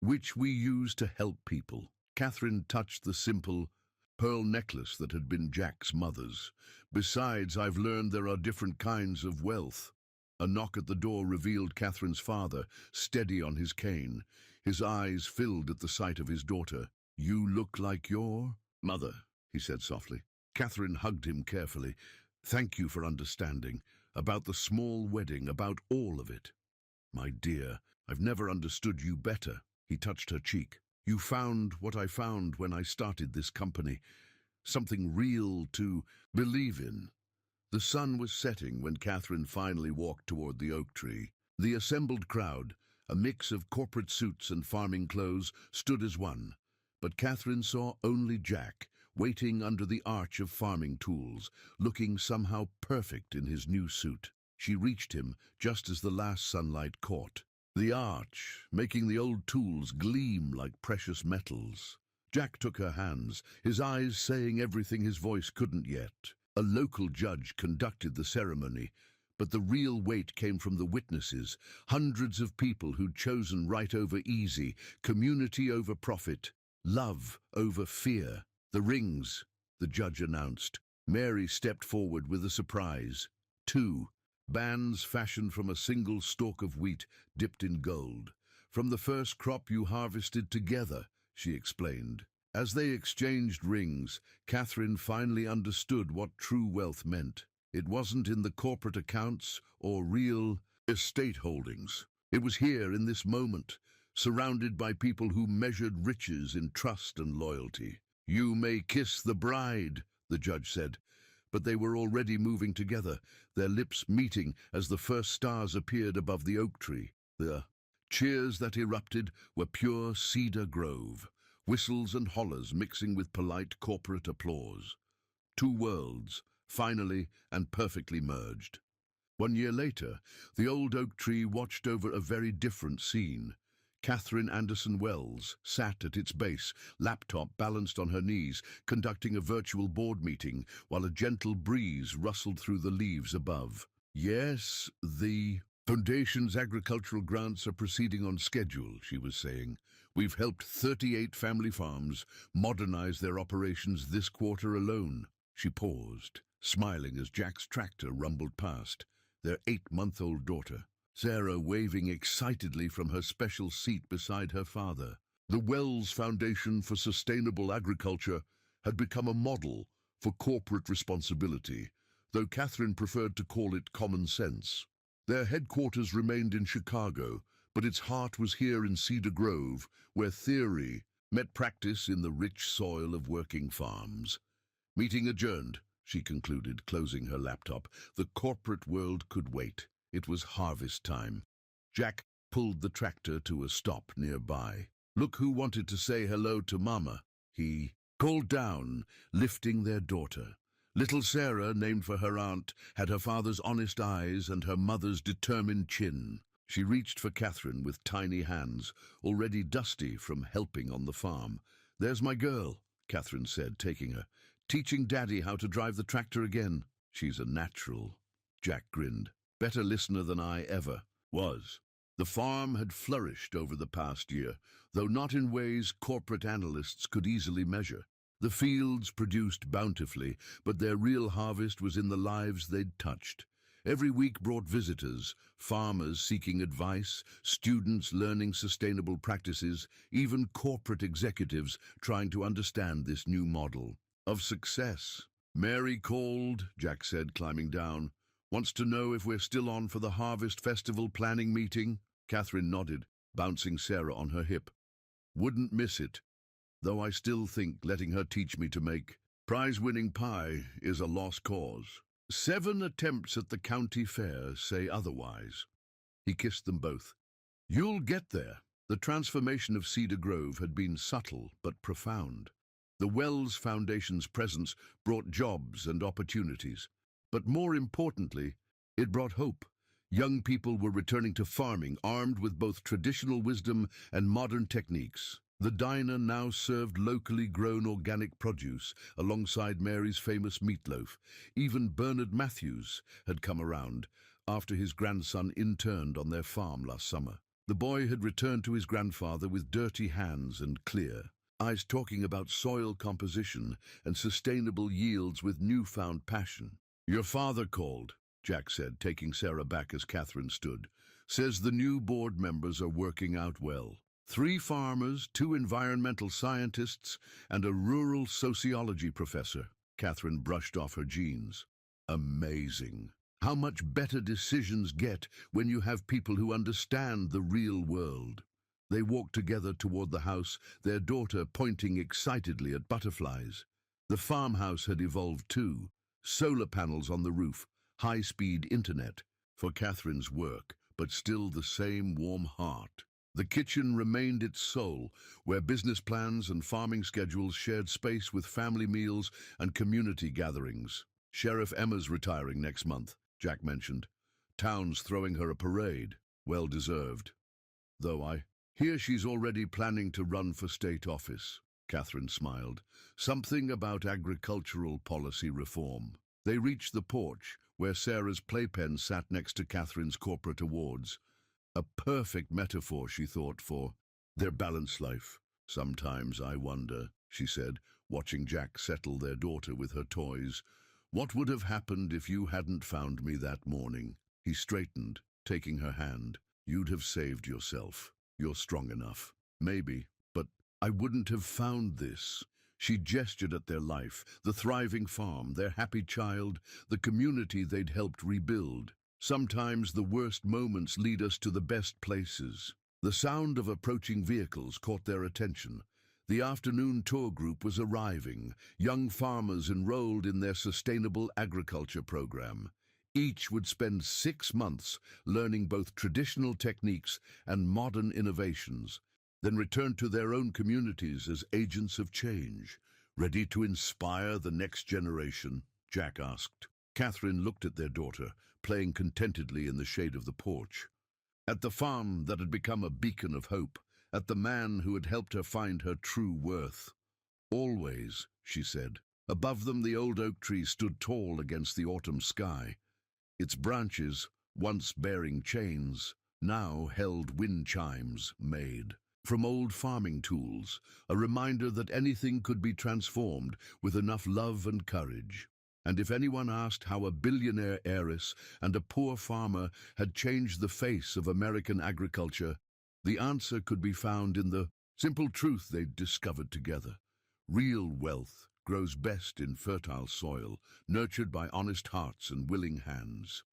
which we use to help people." Catherine touched the simple pearl necklace that had been Jack's mother's. "Besides, I've learned there are different kinds of wealth." A knock at the door revealed Catherine's father, steady on his cane. His eyes filled at the sight of his daughter. "You look like your mother," he said softly. Catherine hugged him carefully. "Thank you for understanding. About the small wedding, about all of it." "My dear, I've never understood you better." He touched her cheek. "You found what I found when I started this company. Something real to believe in." The sun was setting when Catherine finally walked toward the oak tree. The assembled crowd, a mix of corporate suits and farming clothes, stood as one. But Catherine saw only Jack, waiting under the arch of farming tools, looking somehow perfect in his new suit. She reached him just as the last sunlight caught the arch, making the old tools gleam like precious metals. Jack took her hands, his eyes saying everything his voice couldn't yet. A local judge conducted the ceremony, But the real weight came from the witnesses, hundreds of people who'd chosen right over easy, community over profit, love over fear. The rings, the judge announced. Mary stepped forward with a surprise. 2 bands fashioned from a single stalk of wheat dipped in gold. From the first crop you harvested together, she explained. As they exchanged rings, Catherine finally understood what true wealth meant. It wasn't in the corporate accounts or real estate holdings. It was here in this moment, surrounded by people who measured riches in trust and loyalty. You may kiss the bride, the judge said, but they were already moving together, their lips meeting as the first stars appeared above the oak tree. The cheers that erupted were pure cedar grove, whistles and hollers mixing with polite corporate applause. 2 worlds, finally and perfectly merged. 1 year later, the old oak tree watched over a very different scene. Catherine Anderson Wells sat at its base, laptop balanced on her knees, conducting a virtual board meeting while a gentle breeze rustled through the leaves above. Yes, the Foundation's agricultural grants are proceeding on schedule, she was saying. We've helped 38 family farms modernize their operations this quarter alone. She paused, smiling as Jack's tractor rumbled past, their 8-month-old daughter, Sarah, waving excitedly from her special seat beside her father. The Wells Foundation for Sustainable Agriculture had become a model for corporate responsibility, though Catherine preferred to call it common sense. Their headquarters remained in Chicago, but its heart was here in Cedar Grove, where theory met practice in the rich soil of working farms. Meeting adjourned, she concluded, closing her laptop. The corporate world could wait. It was harvest time. Jack pulled the tractor to a stop nearby. Look who wanted to say hello to Mama, he called down, lifting their daughter. Little Sarah, named for her aunt, had her father's honest eyes and her mother's determined chin. She reached for Catherine with tiny hands, already dusty from helping on the farm. There's my girl, Catherine said, taking her. Teaching Daddy how to drive the tractor again. She's a natural. Jack grinned. Better listener than I ever was. The farm had flourished over the past year, though not in ways corporate analysts could easily measure. The fields produced bountifully, but their real harvest was in the lives they'd touched. Every week brought visitors, farmers seeking advice, students learning sustainable practices, even corporate executives trying to understand this new model of success. Mary called, Jack said, climbing down. Wants to know if we're still on for the Harvest Festival planning meeting? Catherine nodded, bouncing Sarah on her hip. Wouldn't miss it, though I still think letting her teach me to make prize-winning pie is a lost cause. 7 attempts at the county fair say otherwise. He kissed them both. You'll get there. The transformation of Cedar Grove had been subtle but profound. The Wells Foundation's presence brought jobs and opportunities. But more importantly, it brought hope. Young people were returning to farming, armed with both traditional wisdom and modern techniques. The diner now served locally grown organic produce, alongside Mary's famous meatloaf. Even Bernard Matthews had come around, after his grandson interned on their farm last summer. The boy had returned to his grandfather with dirty hands and clear eyes, talking about soil composition and sustainable yields with newfound passion. Your father called, Jack said, taking Sarah back as Catherine stood. Says the new board members are working out well. 3 farmers, 2 environmental scientists, and a rural sociology professor. Catherine brushed off her jeans. Amazing. How much better decisions get when you have people who understand the real world. They walked together toward the house, their daughter pointing excitedly at butterflies. The farmhouse had evolved too. Solar panels on the roof, high-speed internet for Catherine's work, but still the same warm heart. The kitchen remained its soul, where business plans and farming schedules shared space with family meals and community gatherings. Sheriff Emma's retiring next month, Jack mentioned. Town's throwing her a parade. Well deserved. Though I hear she's already planning to run for state office. Catherine smiled. Something about agricultural policy reform. They reached the porch, where Sarah's playpen sat next to Catherine's corporate awards. A perfect metaphor, she thought, for their balanced life. Sometimes I wonder, she said, watching Jack settle their daughter with her toys. What would have happened if you hadn't found me that morning? He straightened, taking her hand. You'd have saved yourself. You're strong enough. Maybe, but I wouldn't have found this. She gestured at their life, the thriving farm, their happy child, the community they'd helped rebuild. Sometimes the worst moments lead us to the best places. The sound of approaching vehicles caught their attention. The afternoon tour group was arriving, young farmers enrolled in their sustainable agriculture program. Each would spend 6 months learning both traditional techniques and modern innovations, then return to their own communities as agents of change. Ready to inspire the next generation? Jack asked. Catherine looked at their daughter, playing contentedly in the shade of the porch. At the farm that had become a beacon of hope, at the man who had helped her find her true worth. Always, she said. Above them the old oak tree stood tall against the autumn sky. Its branches, once bearing chains, now held wind chimes made from old farming tools, a reminder that anything could be transformed with enough love and courage. And if anyone asked how a billionaire heiress and a poor farmer had changed the face of American agriculture, the answer could be found in the simple truth they'd discovered together. Real wealth grows best in fertile soil, nurtured by honest hearts and willing hands.